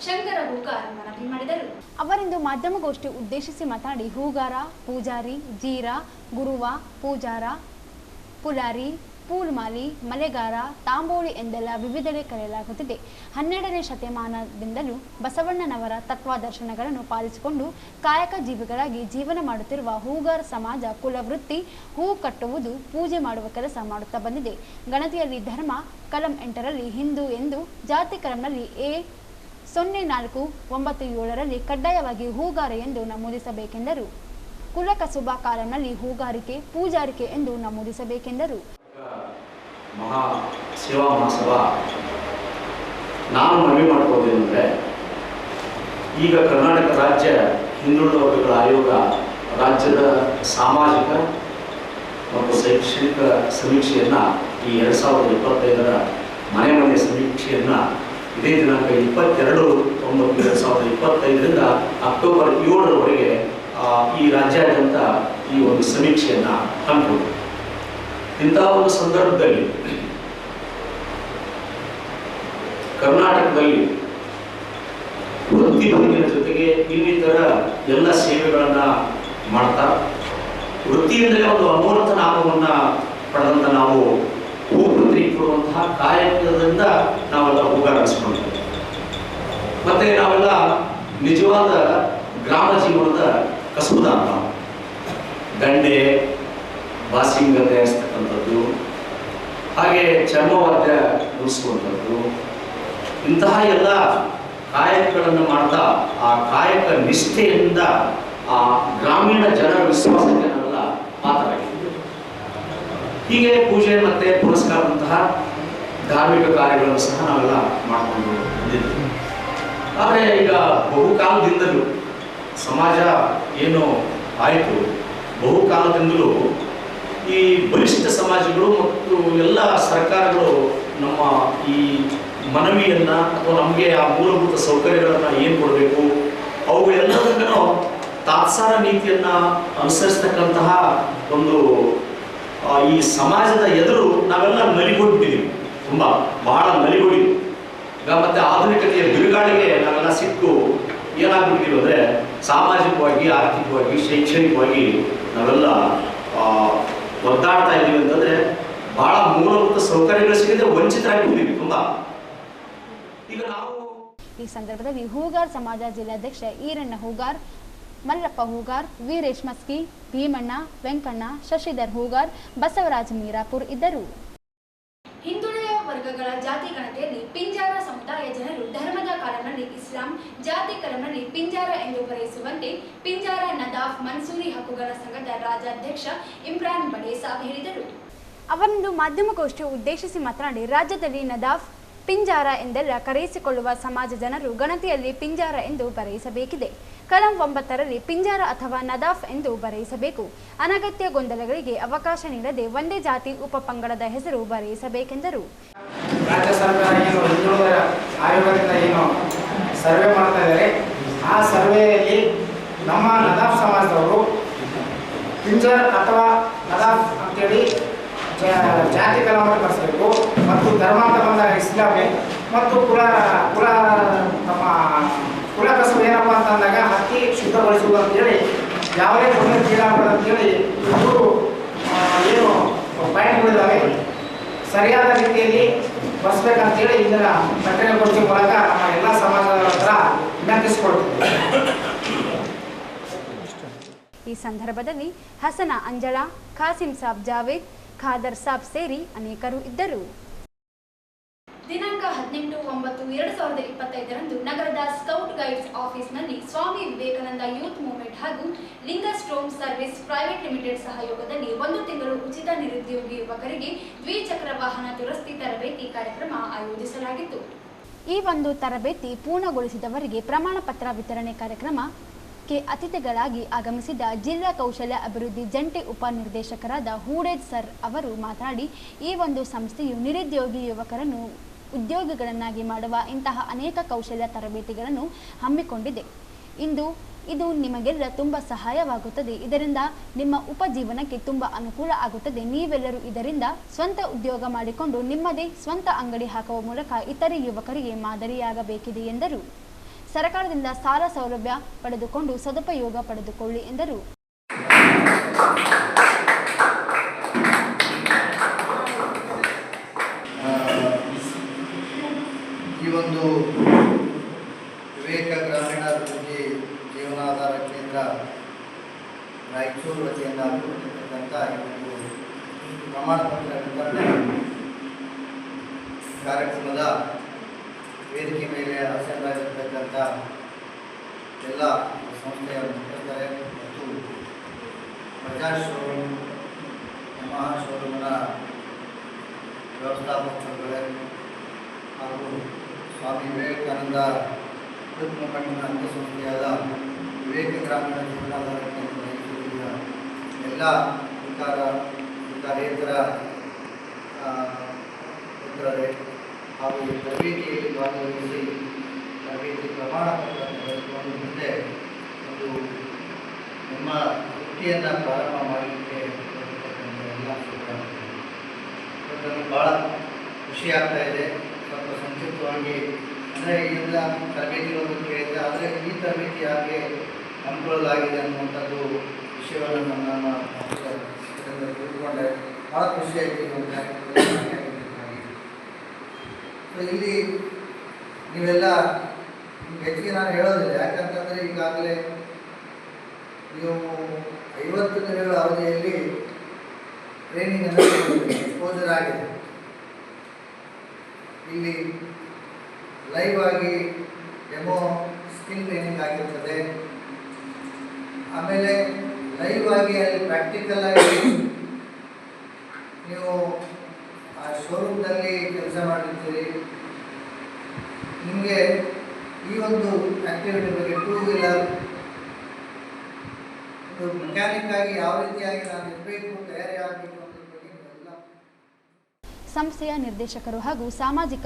ಶಂಕರ ಹೂಗಾರ್ ಮನವಿ ಮಾಡಿದರು. ಅವರಿಂದು ಮಾಧ್ಯಮಗೋಷ್ಠಿ ಉದ್ದೇಶಿಸಿ ಮಾತನಾಡಿ, ಹೂಗಾರ, ಪೂಜಾರಿ, ಜೀರ, ಗುರುವ, ಪೂಜಾರ, ಪುಲಾರಿ, ಪೂಲ್ಮಾಲಿ, ಮಲೆಗಾರ, ತಾಂಬೋಳಿ ಎಂದೆಲ್ಲ ವಿವಿಧೆಡೆ ಕರೆಯಲಾಗುತ್ತಿದೆ. 12ನೇ ಶತಮಾನದಿಂದಲೂ ಬಸವಣ್ಣನವರ ತತ್ವಾದರ್ಶನಗಳನ್ನು ಪಾಲಿಸಿಕೊಂಡು ಕಾಯಕ ಜೀವಿಗಳಾಗಿ ಜೀವನ ಮಾಡುತ್ತಿರುವ ಹೂಗಾರ ಸಮಾಜ ಕುಲವೃತ್ತಿ ಹೂ ಕಟ್ಟುವುದು, ಪೂಜೆ ಮಾಡುವ ಕೆಲಸ ಮಾಡುತ್ತಾ ಬಂದಿದೆ. ಗಣತಿಯಲ್ಲಿ ಧರ್ಮ ಕಲಂ 8ರಲ್ಲಿ ಹಿಂದೂ ಎಂದು, ಜಾತಿ ಕಲಂನಲ್ಲಿ A0497ರಲ್ಲಿ ಕಡ್ಡಾಯವಾಗಿ ಹೂಗಾರ ಎಂದು ನಮೂದಿಸಬೇಕೆಂದರು. ಕುಲ ಕಸುಬ ಕಾಲಂನಲ್ಲಿ ಹೂಗಾರಿಕೆ, ಪೂಜಾರಿಕೆ ಎಂದು ನಮೂದಿಸಬೇಕೆಂದರು. ಮಹಾ ಸೇವಾ ಮಹಾಸಭಾ ನಾನು ಮನವಿ ಮಾಡ್ಕೋದೇನೆಂದರೆ, ಈಗ ಕರ್ನಾಟಕ ರಾಜ್ಯ ಹಿಂದುಳಿದ ವರ್ಗಗಳ ಆಯೋಗ ರಾಜ್ಯದ ಸಾಮಾಜಿಕ ಮತ್ತು ಶೈಕ್ಷಣಿಕ ಸಮೀಕ್ಷೆಯನ್ನು ಈ 2025ರ ಮನೆ ಸಮೀಕ್ಷೆಯನ್ನು ಇದೇ ದಿನಾಂಕ 22/9/2025ರಿಂದ ಅಕ್ಟೋಬರ್ 7ರವರೆಗೆ ಈ ರಾಜ್ಯಾದ್ಯಂತ ಈ ಒಂದು ಸಮೀಕ್ಷೆಯನ್ನು ಹಮ್ಮಿಕೊಂಡಿದೆ. ಇಂತಹ ಒಂದು ಸಂದರ್ಭದಲ್ಲಿ ಕರ್ನಾಟಕದಲ್ಲಿ ವೃತ್ತಿ ಬದುಕಿನ ಜೊತೆಗೆ ಇನ್ನಿತರ ಎಲ್ಲ ಸೇವೆಗಳನ್ನು ಮಾಡ್ತಾ ವೃತ್ತಿಯಿಂದಲೇ ಒಂದು ಅಮೂರ್ತ ನಾಮವನ್ನು ಪಡೆದಂಥ ನಾವು ಹೂವೃತ್ತಿ ಕೊಡುವಂತಹ ಕಾಯಕದಿಂದ ನಾವೆಲ್ಲ ಹೂಗಾರಿಸ್ಕೊಂಡಿದ್ದೇವೆ. ಮತ್ತೆ ನಾವೆಲ್ಲ ನಿಜವಾದ ಗ್ರಾಮ ಜೀವನದ ಕಸುಬುದಾರ. ನಾವು ದಂಡೆ, ಬಾಸಿಂಗ ತಯಾರಿಸ್ತಕ್ಕಂಥದ್ದು, ಹಾಗೆ ಚರ್ಮವಾದ್ಯ ನುಡಿಸುವಂಥದ್ದು, ಇಂತಹ ಎಲ್ಲ ಕಾಯಕಗಳನ್ನು ಮಾಡ್ತಾ ಆ ಕಾಯಕ ನಿಷ್ಠೆಯಿಂದ ಆ ಗ್ರಾಮೀಣ ಜನರ ವಿಶ್ವಾಸಕ್ಕೆ ನಾವೆಲ್ಲ ಪಾತ್ರರಾಗಿದ್ದೀವಿ. ಹೀಗೆ ಪೂಜೆ ಮತ್ತು ಪುರಸ್ಕಾರದಂತಹ ಧಾರ್ಮಿಕ ಕಾರ್ಯಗಳನ್ನು ಸಹ ನಾವೆಲ್ಲ ಮಾಡಿಕೊಂಡು ಬಂದಿದ್ದೀವಿ. ಆದರೆ ಈಗ ಬಹುಕಾಲದಿಂದಲೂ ಸಮಾಜ ಏನು ಆಯಿತು, ಬಹುಕಾಲದಿಂದಲೂ ಈ ಬಲಿಷ್ಠ ಸಮಾಜಗಳು ಮತ್ತು ಎಲ್ಲ ಸರ್ಕಾರಗಳು ನಮ್ಮ ಈ ಮನವಿಯನ್ನು ಅಥವಾ ನಮಗೆ ಆ ಮೂಲಭೂತ ಸೌಕರ್ಯಗಳನ್ನು ಏನು ಕೊಡಬೇಕು ಅವುಗಳೆಲ್ಲದಕ್ಕೂ ತಾತ್ಸಾರ ನೀತಿಯನ್ನು ಅನುಸರಿಸ್ತಕ್ಕಂತಹ ಒಂದು ಈ ಸಮಾಜದ ಎದುರು ನಾವೆಲ್ಲ ನಲಿಗೊಟ್ಟಿದ್ದೀವಿ, ತುಂಬ ಬಹಳ ನಲಿಗೊಡಿದ್ವಿ. ಈಗ ಮತ್ತೆ ಆಧುನಿಕತೆಯ ಬಿರುಗಾಳಿಗೆ ನಾವೆಲ್ಲ ಸಿಕ್ಕು ಏನಾಗ್ಬಿಟ್ಟಿದ್ದೀವಿ ಅಂದರೆ ಸಾಮಾಜಿಕವಾಗಿ, ಆರ್ಥಿಕವಾಗಿ, ಶೈಕ್ಷಣಿಕವಾಗಿ ನಾವೆಲ್ಲ ಒದ್ದಾಡ್ತಾ ಇದ್ದೀವಿ ಅಂತಂದರೆ ಬಹಳ ಮೂಲಭೂತ ಸೌಕರ್ಯಗಳು ಸಿಗದೆ ವಂಚಿತರಾಗಿದ್ದೀವಿ ತುಂಬ. ಈಗ ನಾವು ಈ ಸಂದರ್ಭದಲ್ಲಿ ಹೂಗಾರ್ ಸಮಾಜ ಜಿಲ್ಲಾಧ್ಯಕ್ಷ ಈರಣ್ಣ ಹೂಗಾರ್, ಮಲ್ಲಪ್ಪ ಹೂಗಾರ್, ವೀರೇಶ್ ಮಸ್ಕಿ, ಭೀಮಣ್ಣ, ವೆಂಕಣ್ಣ, ಶಶಿಧರ್ ಹೂಗಾರ್, ಬಸವರಾಜ್ ಮೀರಾಪುರ್ ಇದ್ದರು. ಹಿಂದುಳಿದ ವರ್ಗಗಳ ಜಾತಿ ಗಣತಿಯಲ್ಲಿ ಪಿಂಜಾರ ಸಮುದಾಯ ಜನರು ಧರ್ಮದ ಕಾಲಂನಲ್ಲಿ ಇಸ್ಲಾಂ, ಜಾತಿ ಕಲಂನಲ್ಲಿ ಪಿಂಜಾರ ಎಂದು ಬರೆಯಿಸುವಂತೆ ಪಿಂಜಾರ ನದಾಫ್ ಮನ್ಸೂರಿ ಹಕ್ಕುಗಳ ಸಂಘದ ರಾಜ್ಯಾಧ್ಯಕ್ಷ ಇಮ್ರಾನ್ ಬಡೇ ಸಾಬ್ ಹೇಳಿದರು. ಅವರೊಂದು ಮಾಧ್ಯಮಗೋಷ್ಠಿ ಉದ್ದೇಶಿಸಿ ಮಾತನಾಡಿ, ರಾಜ್ಯದಲ್ಲಿ ನದಾಫ್, ಪಿಂಜಾರ ಎಂದೆಲ್ಲ ಕರೆಯಿಸಿಕೊಳ್ಳುವ ಸಮಾಜ ಜನರು ಗಣತಿಯಲ್ಲಿ ಪಿಂಜಾರ ಎಂದು ಬರೆಯಿಸಬೇಕಿದೆ. ಕಲಂ 9ರಲ್ಲಿ ಪಿಂಜಾರ ಅಥವಾ ನದಾಫ್ ಎಂದು ಬರೆಯಿಸಬೇಕು. ಅನಗತ್ಯ ಗೊಂದಲಗಳಿಗೆ ಅವಕಾಶ ನೀಡದೆ ಒಂದೇ ಜಾತಿ ಉಪಪಂಗಡದ ಹೆಸರು ಬರೆಯಿಸಬೇಕೆಂದರು. ರಾಜ್ಯ ಸರ್ಕಾರ ಏನು ಹಿಂದುಳಿದ ಆಯೋಗದಿಂದ ಏನು ಸರ್ವೆ ಮಾಡ್ತಾ ಇದ್ದಾರೆ, ಆ ಸರ್ವೆಯಲ್ಲಿ ನಮ್ಮ ನದಾಫ್ ಸಮಾಜದವರು ಪಿಂಜಾರ್ ಅಥವಾ ನದಾಫ್ ಅಂತೇಳಿ ಜಾತಿ ಕಲಮನ್ನು ಕಳಿಸಬೇಕು ಮತ್ತು ಧರ್ಮ ಅಂತ ಬಂದಾಗ ಇಸ್ಲಾಮಿ ಮತ್ತು ನಮ್ಮ ಕುಲ ಕಸಬು ಏನಪ್ಪ ಅಂತಂದಾಗ ಹತ್ತಿ ಶುದ್ಧಗೊಳಿಸುವುದು ಅಂತೇಳಿ ಯಾವುದೇ ತೊಂದರೆ ಕೀಳಾಗಬಾರ್ದು ಅಂತೇಳಿ ಇವರು ಏನು ಪಾಯಿಂಟ್ಗಳಿದ್ದಾವೆ ಸರಿಯಾದ ರೀತಿಯಲ್ಲಿ ಬಳಸಬೇಕಂತೇಳಿ ಇದರ ಪತ್ರಿಕಾಗೋಷ್ಠಿ ಮೂಲಕ ನಮ್ಮ ಎಲ್ಲ ಸಮಾಜದ ಹತ್ರ ವಿನಂತಿಸಿಕೊಳ್ತೀವಿ. ಈ ಸಂದರ್ಭದಲ್ಲಿ ಹಸನ ಅಂಜಳಾ, ಖಾಸಿಂ ಸಾಬ್ ಜಾವೇದ್, ಖಾದರ್ ಸಾಬ್ ಸೇರಿ ಅನೇಕರು ಇದ್ದರು. ದಿನಾಂಕ 18/9/2025 ನಗರದ ಸ್ಕೌಟ್ ಗೈಡ್ಸ್ ಆಫೀಸ್ನಲ್ಲಿ ಸ್ವಾಮಿ ವಿವೇಕಾನಂದ ಯೂತ್ ಮೂವ್ಮೆಂಟ್ ಹಾಗೂ ಲಿಂಗಸ್ಟ್ರೋಮ್ ಸರ್ವಿಸ್ ಪ್ರೈವೇಟ್ ಲಿಮಿಟೆಡ್ ಸಹಯೋಗದಲ್ಲಿ 1 ತಿಂಗಳು ಉಚಿತ ನಿರುದ್ಯೋಗಿ ಯುವಕರಿಗೆ ದ್ವಿಚಕ್ರ ವಾಹನ ದುರಸ್ತಿ ತರಬೇತಿ ಕಾರ್ಯಕ್ರಮ ಆಯೋಜಿಸಲಾಗಿತ್ತು. ಈ ಒಂದು ತರಬೇತಿ ಪೂರ್ಣಗೊಳಿಸಿದವರಿಗೆ ಪ್ರಮಾಣ ಪತ್ರ ವಿತರಣೆ ಕಾರ್ಯಕ್ರಮಕ್ಕೆ ಅತಿಥಿಗಳಾಗಿ ಆಗಮಿಸಿದ ಜಿಲ್ಲಾ ಕೌಶಲ್ಯ ಅಭಿವೃದ್ಧಿ ಜಂಟಿ ಉಪನಿರ್ದೇಶಕರಾದ ಹೂಡೇಜ್ ಸರ್ ಅವರು ಮಾತನಾಡಿ, ಈ ಒಂದು ಸಂಸ್ಥೆಯು ನಿರುದ್ಯೋಗಿ ಯುವಕರನ್ನು ಉದ್ಯೋಗಿಗಳನ್ನಾಗಿ ಮಾಡುವ ಇಂತಹ ಅನೇಕ ಕೌಶಲ್ಯ ತರಬೇತಿಗಳನ್ನು ಹಮ್ಮಿಕೊಂಡಿದೆ. ಇದು ನಿಮಗೆಲ್ಲ ತುಂಬ ಸಹಾಯವಾಗುತ್ತದೆ. ಇದರಿಂದ ನಿಮ್ಮ ಉಪಜೀವನಕ್ಕೆ ತುಂಬ ಅನುಕೂಲ ಆಗುತ್ತದೆ. ನೀವೆಲ್ಲರೂ ಇದರಿಂದ ಸ್ವಂತ ಉದ್ಯೋಗ ಮಾಡಿಕೊಂಡು ನಿಮ್ಮದೇ ಸ್ವಂತ ಅಂಗಡಿ ಹಾಕುವ ಮೂಲಕ ಇತರೆ ಯುವಕರಿಗೆ ಮಾದರಿಯಾಗಬೇಕಿದೆ ಎಂದರು. ಸರ್ಕಾರದಿಂದ ಸಾಲ ಸೌಲಭ್ಯ ಪಡೆದುಕೊಂಡು ಸದುಪಯೋಗ ಪಡೆದುಕೊಳ್ಳಿ ಎಂದರು. ಈ ಒಂದು ವಿವೇಕ ಗ್ರಾಮೀಣಾಭಿವೃದ್ಧಿ ಜೀವನಾಧಾರ ಕೇಂದ್ರ ರಾಯಚೂರು ವತಿಯಿಂದ ಆಗಿರತಕ್ಕಂಥ ಈ ಒಂದು ಪ್ರಮಾಣ ಪತ್ರ ವಿತರಣೆ ಕಾರ್ಯಕ್ರಮದ ವೇದಿಕೆ ಮೇಲೆ ಆಸೀನರಾಗಿರ್ತಕ್ಕಂಥ ಎಲ್ಲ ಸಂಸ್ಥೆಯ ಮುಖ್ಯಸ್ಥರೇ ಮತ್ತು ಬಜಾಜ್ ಶೋರೂಮ್, ಯಮಹಾ ಶೋರೂಮ್ನ ವ್ಯವಸ್ಥಾಪಕರುಗಳೇ ಹಾಗೂ ಸ್ವಾಮಿ ವಿವೇಕಾನಂದ ಯೂತ್ ಮೂವ್ಮೆಂಟ್ನ ಅಂಗಸಂಸ್ಥೆಯಾದ ವಿವೇಕ ಗ್ರಾಮೀಣ ಜೀವನಾಧಾರ ಕೇಂದ್ರ ರಾಯಚೂರಿನ ಎಲ್ಲ ವಿಕಾರೇತರ ಮಿತ್ರರೇ ಹಾಗೂ ಈ ತರಬೇತಿಯಲ್ಲಿ ಭಾಗವಹಿಸಿ ತರಬೇತಿ ಪ್ರಮಾಣ ಪತ್ರವನ್ನು ಪಡೆದುಕೊಂಡು ಮುಂದೆ ಒಂದು ನಿಮ್ಮ ವೃತ್ತಿಯನ್ನು ಪ್ರಾರಂಭ ಮಾಡಲಿಕ್ಕೆ ಎಲ್ಲ ನನಗೆ ಭಾಳ ಖುಷಿ ಆಗ್ತಾ ಇದೆ. ಸ್ವಲ್ಪ ಸಂಕ್ಷಿಪ್ತವಾಗಿ ಅಂದರೆ ಎಲ್ಲ ತರಬೇತಿಗಳನ್ನು ಕೇಳಿದೆ, ಆದರೆ ಈ ತರಬೇತಿ ಹಾಗೆ ಹಮ್ಮಿಕೊಳ್ಳಲಾಗಿದೆ ಅನ್ನುವಂಥದ್ದು ವಿಷಯವನ್ನು ನಮ್ಮ ತಿಳ್ಕೊಂಡೆ ಭಾಳ ಖುಷಿಯಾಗಿ ಇಲ್ಲಿ ನೀವೆಲ್ಲ ಹೆಚ್ಚಿಗೆ ನಾನು ಹೇಳೋದಿಲ್ಲ, ಯಾಕಂತಂದರೆ ಈಗಾಗಲೇ ನೀವು 50 ದಿನಗಳ ಅವಧಿಯಲ್ಲಿ ಟ್ರೈನಿಂಗ್ ಅನ್ನು ಎಕ್ಸ್ಪೋಜರ್ ಆಗಿದೆ. ಇಲ್ಲಿ ಲೈವ್ ಆಗಿ ಡೆಮೋ ಸ್ಕಿಲ್ ಟ್ರೈನಿಂಗ್ ಆಗಿರ್ತದೆ. ಆಮೇಲೆ ಲೈವ್ ಆಗಿ ಅಲ್ಲಿ ಪ್ರಾಕ್ಟಿಕಲ್ ಆಗಿ ನೀವು ಆ ಶೋರೂಮ್ನಲ್ಲಿ ಕೆಲಸ ಮಾಡಿರ್ತೀರಿ. ನಿಮಗೆ ಈ ಒಂದು ಆ್ಯಕ್ಟಿವಿಟಿ ಬಗ್ಗೆ 2 ವೀಲರ್ ಮೆಕ್ಯಾನಿಕ್ ಮೆಕ್ಯಾನಿಕ್ ಆಗಿ ಯಾವ ರೀತಿಯಾಗಿ ನಾನು ಇರಬೇಕು, ತಯಾರಿ ಆಗಬೇಕು ಅನ್ನೋದ್ರ ಬಗ್ಗೆ ಎಲ್ಲ ಸಂಸ್ಥೆಯ ನಿರ್ದೇಶಕರು ಹಾಗೂ ಸಾಮಾಜಿಕ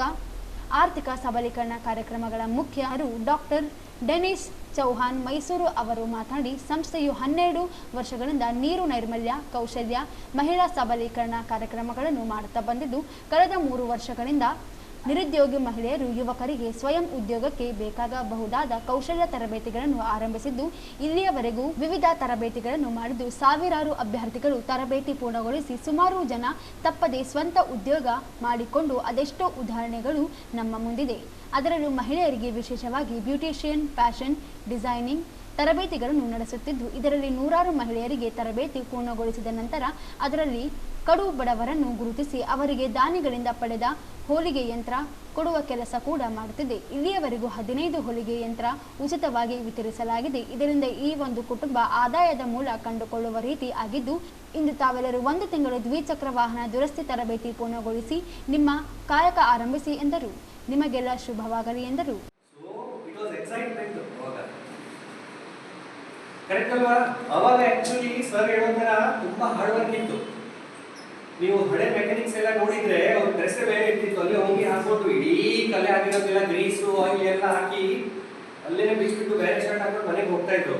ಆರ್ಥಿಕ ಸಬಲೀಕರಣ ಕಾರ್ಯಕ್ರಮಗಳ ಮುಖ್ಯರು ಡಾಕ್ಟರ್ ಡೆನಿಸ್ ಚೌಹಾನ್ ಮೈಸೂರು ಅವರು ಮಾತನಾಡಿ, ಸಂಸ್ಥೆಯು 12 ವರ್ಷಗಳಿಂದ ನೀರು ನೈರ್ಮಲ್ಯ, ಕೌಶಲ್ಯ, ಮಹಿಳಾ ಸಬಲೀಕರಣ ಕಾರ್ಯಕ್ರಮಗಳನ್ನು ಮಾಡುತ್ತಾ ಬಂದಿದ್ದು, ಕಳೆದ 3 ವರ್ಷಗಳಿಂದ ನಿರುದ್ಯೋಗಿ ಮಹಿಳೆಯರು, ಯುವಕರಿಗೆ ಸ್ವಯಂ ಉದ್ಯೋಗಕ್ಕೆ ಬೇಕಾಗಬಹುದಾದ ಕೌಶಲ್ಯ ತರಬೇತಿಗಳನ್ನು ಆರಂಭಿಸಿದ್ದು, ಇಲ್ಲಿಯವರೆಗೂ ವಿವಿಧ ತರಬೇತಿಗಳನ್ನು ಮಾಡಿದ್ದು ಸಾವಿರಾರು ಅಭ್ಯರ್ಥಿಗಳು ತರಬೇತಿ ಪೂರ್ಣಗೊಳಿಸಿ ಸುಮಾರು ಜನ ತಪ್ಪದೆ ಸ್ವಂತ ಉದ್ಯೋಗ ಮಾಡಿಕೊಂಡು ಅದೆಷ್ಟೋ ಉದಾಹರಣೆಗಳು ನಮ್ಮ ಮುಂದಿದೆ. ಅದರಲ್ಲೂ ಮಹಿಳೆಯರಿಗೆ ವಿಶೇಷವಾಗಿ ಬ್ಯೂಟಿಷಿಯನ್, ಫ್ಯಾಷನ್ ಡಿಸೈನಿಂಗ್ ತರಬೇತಿಗಳನ್ನು ನಡೆಸುತ್ತಿದ್ದು, ಇದರಲ್ಲಿ ನೂರಾರು ಮಹಿಳೆಯರಿಗೆ ತರಬೇತಿ ಪೂರ್ಣಗೊಳಿಸಿದ ನಂತರ ಅದರಲ್ಲಿ ಕಡು ಬಡವರನ್ನು ಗುರುತಿಸಿ ಅವರಿಗೆ ದಾನಿಗಳಿಂದ ಪಡೆದ ಹೋಲಿಗೆ ಯಂತ್ರ ಕೊಡುವ ಕೆಲಸ ಕೂಡ ಮಾಡುತ್ತಿದೆ. ಇಲ್ಲಿಯವರೆಗೂ 15 ಹೊಲಿಗೆ ಯಂತ್ರ ಉಚಿತವಾಗಿ ವಿತರಿಸಲಾಗಿದೆ. ಇದರಿಂದ ಈ ಒಂದು ಕುಟುಂಬ ಆದಾಯದ ಮೂಲ ಕಂಡುಕೊಳ್ಳುವ ರೀತಿ ಆಗಿದ್ದು, ಇಂದು ತಾವೆಲ್ಲರೂ 1 ತಿಂಗಳು ದ್ವಿಚಕ್ರ ವಾಹನ ದುರಸ್ತಿ ತರಬೇತಿ ಪೂರ್ಣಗೊಳಿಸಿ ನಿಮ್ಮ ಕಾಯಕ ಆರಂಭಿಸಿ ಎಂದರು. ನಿಮಗೆಲ್ಲ ಶುಭವಾಗಲಿ ಎಂದರು. ಕರೆಕ್ಟ್ ಅಲ್ವಾ? ಅವಾಗ ಆಕ್ಚುಲಿ ಸರ್ ಹೇಳೋ ತರ ತುಂಬಾ ಹಾರ್ಡ್ ವರ್ಕ್ ಇತ್ತು. ನೀವು ಹಳೆ ಮೆಕ್ಯಾನಿಕ್ಸ್ ಎಲ್ಲ ನೋಡಿದ್ರೆ ಅವ್ರ ಡ್ರೆಸ್ ಬೇರೆ ಇರ್ತಿತ್ತು. ಅಲ್ಲಿ ಹೋಗಿ ಹಾಕೊಂಡು ಇಡೀ ಕಲೆ ಆಗಿರೋದೆಲ್ಲ ಗ್ರೀಸು ಆಯಿಲ್ ಎಲ್ಲ ಹಾಕಿ ಅಲ್ಲೇನೆ ಬಿಚ್ಚಿಬಿಟ್ಟು ಬೇರೆ ಶರ್ಟ್ ಹಾಕೊಂಡು ಮನೆಗೆ ಹೋಗ್ತಾ ಇದ್ರು.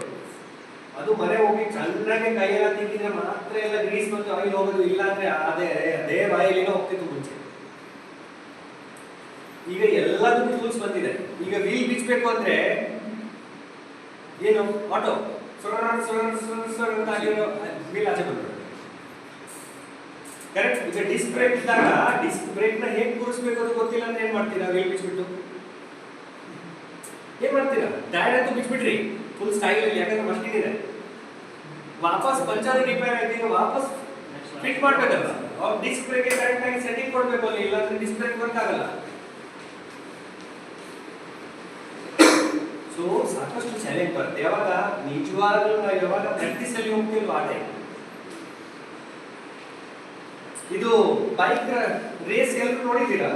ಅದು ಮನೆ ಹೋಗಿ ಚೆನ್ನಾಗಿ ಕೈಯೆಲ್ಲ ತಿಂದಿದ್ರೆ ಮಾತ್ರ ಎಲ್ಲ ಗ್ರೀಸ್ ಮತ್ತು ಆಯಿಲ್ ಹೋಗೋದು, ಇಲ್ಲ ಅಂದ್ರೆ ಅದೇ ಆಯಿಲಿನ ಹೋಗ್ತಿತ್ತು ಮುಂಚೆ. ಈಗ ಎಲ್ಲದಕ್ಕೂ ಟೂಲ್ಸ್ ಬಂದಿದೆ. ಈಗ ವೀಲ್ ಬಿಚ್ಚಬೇಕು ಅಂದ್ರೆ ಏನು ಆಟೋ ವೀಲ್ ಆಚೆ ಬಂದ್ರು. ಕರೆಕ್ಟ್. ಈಗ ಡಿಸ್ಕ್ ಬ್ರೇಕ್ ಇದ್ದಾಗ ಡಿಸ್ಕ್ ಬ್ರೇಕ್ ನ ಹೇಗೆ ಕೂರಿಸ್ಬೇಕು ಅಂತ ಗೊತ್ತಿಲ್ಲ ಅಂದ್ರೆ ಏನ್ ಮಾಡ್ತೀರಾ? ವೀಲ್ ಬಿಚ್ಬಿಟ್ಟು ಏನ್ ಮಾಡ್ತೀರಾ? ಟೈರ್ ಅಂತೂ ಬಿಚ್ಬಿಟ್ರಿ ಫುಲ್ ಸ್ಟೈಲ್ ಅಲ್ಲಿ, ಯಾಕಂದ್ರೆ ಮಷೀನ್ ಇದೆ. ವಾಪಸ್ ಪಂಚರ್ ರಿಪೇರ್ ಆಯ್ತು, ವಾಪಸ್ ಫಿಟ್ ಮಾಡ್ಬೇಕಲ್ಲ. ಡಿಸ್ಕ್ ಬ್ರೇಕ್ ಕರೆಕ್ಟ್ ಆಗಿ ಸೆಟ್ಟಿಂಗ್ ಕೊಡ್ಬೇಕು ಅಲ್ಲಿ, ಇಲ್ಲಾಂದ್ರೆ ಡಿಸ್ಕ್ ಬ್ರೇಕ್ ವರ್ಕ್ ಆಗಲ್ಲ. ಸೊ ಸಾಕಷ್ಟು ಚಾಲೆಂಜ್ ಬರುತ್ತೆ. ಯಾವಾಗ ನಿಜವಾಗ್ಲೂ ನಾವು ಯಾವಾಗ ಪ್ರಾಕ್ಟೀಸ್ ಅಲ್ಲಿ ಹೋಗ್ತೀವಿ ಆ ಟೈಮ್. ಇದು ಬೈಕ್ ರೇಸ್ ಎಲ್ಲರೂ ನೋಡಿದ್ದೀರಾ?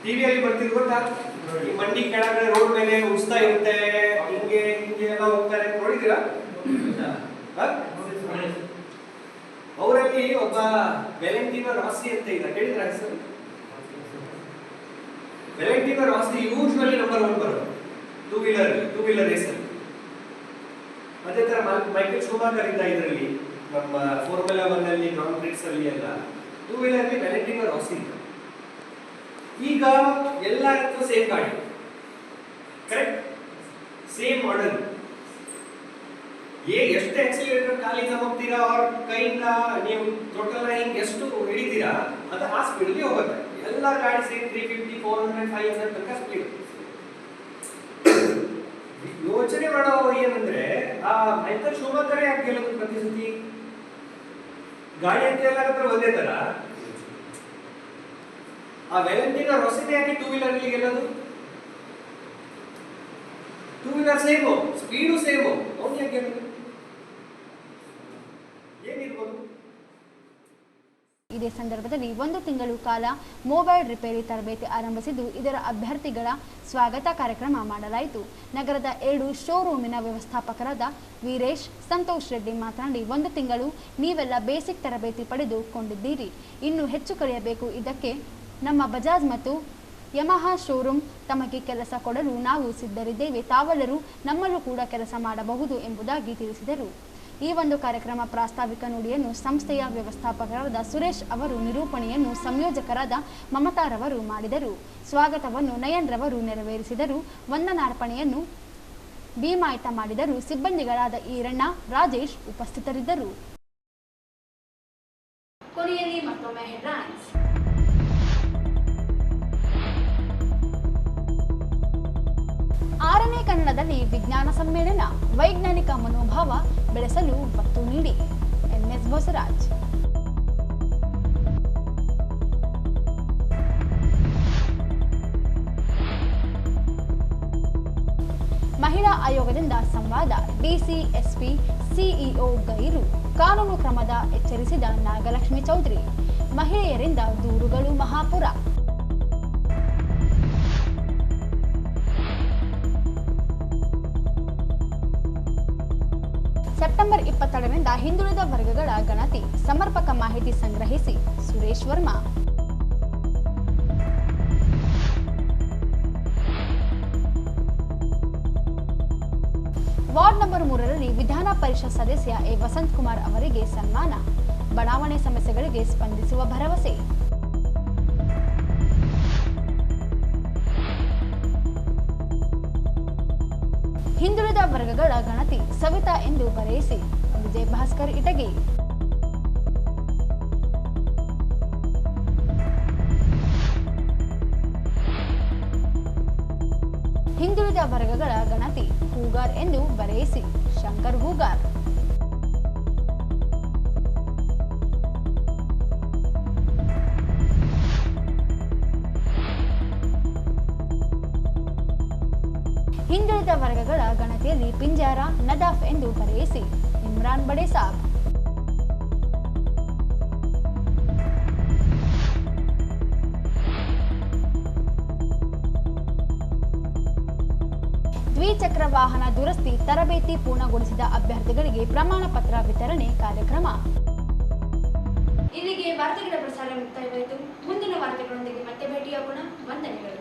ಟಿವಿಯಲ್ಲಿ ಬರ್ತಿದ್ರು ಗೊತ್ತಾ? ಈ ಮಂಡಿ ಕೆಳಗಡೆ ರೋಡ್ ಮೇಲೆ ಉಸ್ತಾ ಇರುತ್ತೆ, ಹಿಂಗೆ ಹಿಂಗೆ ಎಲ್ಲ ಹೋಗ್ತಾರೆ, ನೋಡಿದ್ದೀರಾ? ಅವರಲ್ಲಿ ಒಬ್ಬ ವ್ಯಾಲೆಂಟಿನೋ ರಾಸಿ ಅಂತ ಇದ್ದ, ಕೇಳಿದ್ರ ಹೆಸರು? ವ್ಯಾಲೆಂಟಿನೋ ರಾಸಿ ಯೂಶುವಲಿ ನಂಬರ್ 1 ಬರೋದು ಟೂ ವೀಲರ್ ರೇಸ್ ಅಲ್ಲಿ. ಅದೇ ತರ ಮೈಕಲ್ ಶೂಮಾಕರ್ ಇದ್ದ ಇದರಲ್ಲಿ, ನಮ್ಮ ಫಾರ್ಮುಲಾ 1 ಅಲ್ಲಿ, ಗ್ರಾಂಡ್ ಪ್ರಿಕ್ಸ್ ಅಲ್ಲಿ ಎಲ್ಲ ಟೂ ವೀಲರ್ ಅಲ್ಲಿ ವ್ಯಾಲೆಂಟಿನೋ ರಾಸಿ ಇದ್ದ. ಈಗ ಎಲ್ಲರಿಗೂ ಸೇಮ್ ಗಾಡಿ, ಕರೆಕ್ಟ್, ಸೇಮ್ ಮಾಡೆಲ್. ಎಷ್ಟು ಆಕ್ಸಿಲೇಟರ್ ಕಾಲಿಂದ ಹೋಗ್ತೀರಾ ಅವ್ರ ಕೈಯಿಂದ ನೀವು ಟೋಟಲ್ ಹಿಂಗ್ ಎಷ್ಟು ಹಿಡಿತೀರಾ ಅದು ಆ ಸ್ಪೀಡ್ಗೆ ಹೋಗುತ್ತೆ. ಎಲ್ಲ ಗಾಡಿ ಸೇಮ್ 350, 400, 500 ತನಕ ಸ್ಪೀಡ್. ಯೋಚನೆ ಮಾಡೋ ಏನಂದ್ರೆ ಆ ಮೈಕಲ್ ಶೂಮಾಕರ್ ಯಾಕೆ ಗೆಲ್ಲೋದು ಪ್ರತಿ ಸತಿ? ಗಾಡಿ ಅಂತ ಎಲ್ಲ ಒಂದೇ ತರ. ಆ ವ್ಯಾಲೆಂಟಿನೋ ರಾಸಿನೇ ಯಾಕೆ ಟೂ ವೀಲರ್ ಅಲ್ಲಿ ಗೆಲ್ಲೋದು? Two wheeler same, speed same, ಅವ್ನು ಯಾಕೆ ಗೆಲ್ಲೋದು? ಏನಿರ್ಬೋದು? ಇದೇ ಸಂದರ್ಭದಲ್ಲಿ 1 ತಿಂಗಳು ಕಾಲ ಮೊಬೈಲ್ ರಿಪೇರಿ ತರಬೇತಿ ಆರಂಭಿಸಿದ್ದು, ಇದರ ಅಭ್ಯರ್ಥಿಗಳ ಸ್ವಾಗತ ಕಾರ್ಯಕ್ರಮ ಮಾಡಲಾಯಿತು. ನಗರದ 2 ಶೋರೂಮಿನ ವ್ಯವಸ್ಥಾಪಕರಾದ ವೀರೇಶ್, ಸಂತೋಷ್ ರೆಡ್ಡಿ ಮಾತನಾಡಿ, 1 ತಿಂಗಳು ನೀವೆಲ್ಲ ಬೇಸಿಕ್ ತರಬೇತಿ ಪಡೆದುಕೊಂಡಿದ್ದೀರಿ, ಇನ್ನು ಹೆಚ್ಚು ಕಲಿಯಬೇಕು. ಇದಕ್ಕೆ ನಮ್ಮ ಬಜಾಜ್ ಮತ್ತು ಯಮಹಾ ಶೋರೂಮ್ ತಮಗೆ ಕೆಲಸ ಕೊಡಲು ನಾವು ಸಿದ್ಧರಿದ್ದೇವೆ. ತಾವೆಲ್ಲರೂ ನಮ್ಮಲ್ಲೂ ಕೂಡ ಕೆಲಸ ಮಾಡಬಹುದು ಎಂಬುದಾಗಿ ತಿಳಿಸಿದರು. ಈ ಒಂದು ಕಾರ್ಯಕ್ರಮ ಪ್ರಾಸ್ತಾವಿಕ ನುಡಿಯನ್ನು ಸಂಸ್ಥೆಯ ವ್ಯವಸ್ಥಾಪಕರಾದ ಸುರೇಶ್ ಅವರು, ನಿರೂಪಣೆಯನ್ನು ಸಂಯೋಜಕರಾದ ಮಮತಾರವರು ಮಾಡಿದರು. ಸ್ವಾಗತವನ್ನು ನಯನ್ ರವರು ನೆರವೇರಿಸಿದರು. ವಂದನಾರ್ಪಣೆಯನ್ನು ಭೀಮಾಯ್ತ ಮಾಡಿದರು. ಸಿಬ್ಬಂದಿಗಳಾದ ಈರಣ್ಣ, ರಾಜೇಶ್ ಉಪಸ್ಥಿತರಿದ್ದರು. ಕೊನೆಯಲ್ಲಿ ಮತ್ತೊಮ್ಮೆ ಹೆಡ್ಲೈನ್ಸ್. ಆರನೇ ಕನ್ನಡದಲ್ಲಿ ವಿಜ್ಞಾನ ಸಮ್ಮೇಳನ, ವೈಜ್ಞಾನಿಕ ಮನೋಭಾವ ಬೆಳೆಸಲು ಒತ್ತು ನೀಡಿ. NS ಬಸವರಾಜ್. ಮಹಿಳಾ ಆಯೋಗದಿಂದ ಸಂವಾದ, ಡಿಸಿ, ಎಸ್ಪಿ, ಸಿಇಒ ಗೈರು, ಕಾನೂನು ಕ್ರಮದ ಎಚ್ಚರಿಸಿದ ನಾಗಲಕ್ಷ್ಮಿ ಚೌಧರಿ. ಮಹಿಳೆಯರಿಂದ ದೂರುಗಳು ಮಹಾಪುರ. ಸೆಪ್ಟೆಂಬರ್ 22ರಿಂದ ಹಿಂದುಳಿದ ವರ್ಗಗಳ ಗಣತಿ ಸಮರ್ಪಕ ಮಾಹಿತಿ ಸಂಗ್ರಹಿಸಿ ಸುರೇಶ್ ವರ್ಮಾ. ವಾರ್ಡ್ ನಂಬರ್ 3ರಲ್ಲಿ ವಿಧಾನ ಪರಿಷತ್ ಸದಸ್ಯ ಎ ವಸಂತ್ ಕುಮಾರ್ ಅವರಿಗೆ ಸನ್ಮಾನ. ಬಡಾವಣೆ ಸಮಸ್ಯೆಗಳಿಗೆ ಸ್ಪಂದಿಸುವ ಭರವಸೆ. ಹಿಂದುಳಿದ ವರ್ಗಗಳ ಗಣತಿ ಸವಿತಾ ಎಂದು ಬರೆಯಿಸಿ ವಿಜಯ್ ಭಾಸ್ಕರ್ ಇಟಗಿ. ಹಿಂದುಳಿದ ವರ್ಗಗಳ ಗಣತಿ ಹೂಗಾರ್ ಎಂದು ಬರೆಯಿಸಿ ಶಂಕರ್ ಹೂಗಾರ್. ಹಿಂದುಳಿದ ವರ್ಗಗಳ ಗಣತಿಯಲ್ಲಿ ಪಿಂಜಾರ ನದಾಫ್ ಎಂದು ಬರೆಯಿಸಿ ಇಮ್ರಾನ್ ಬಡೇಸಾಬ್. ದ್ವಿಚಕ್ರ ವಾಹನ ದುರಸ್ತಿ ತರಬೇತಿ ಪೂರ್ಣಗೊಳಿಸಿದ ಅಭ್ಯರ್ಥಿಗಳಿಗೆ ಪ್ರಮಾಣ ಪತ್ರ ವಿತರಣೆ ಕಾರ್ಯಕ್ರಮ. ಇಲ್ಲಿಗೆ ವಾರ್ತೆಗಳ ಪ್ರಸಾರ ಮುಕ್ತಾಯವಾಯಿತು. ಮುಂದಿನ ವಾರ್ತೆಗಳೊಂದಿಗೆ ಮತ್ತೆ ಭೇಟಿಯಾಗೋಣ. ವಂದನೆಗಳು.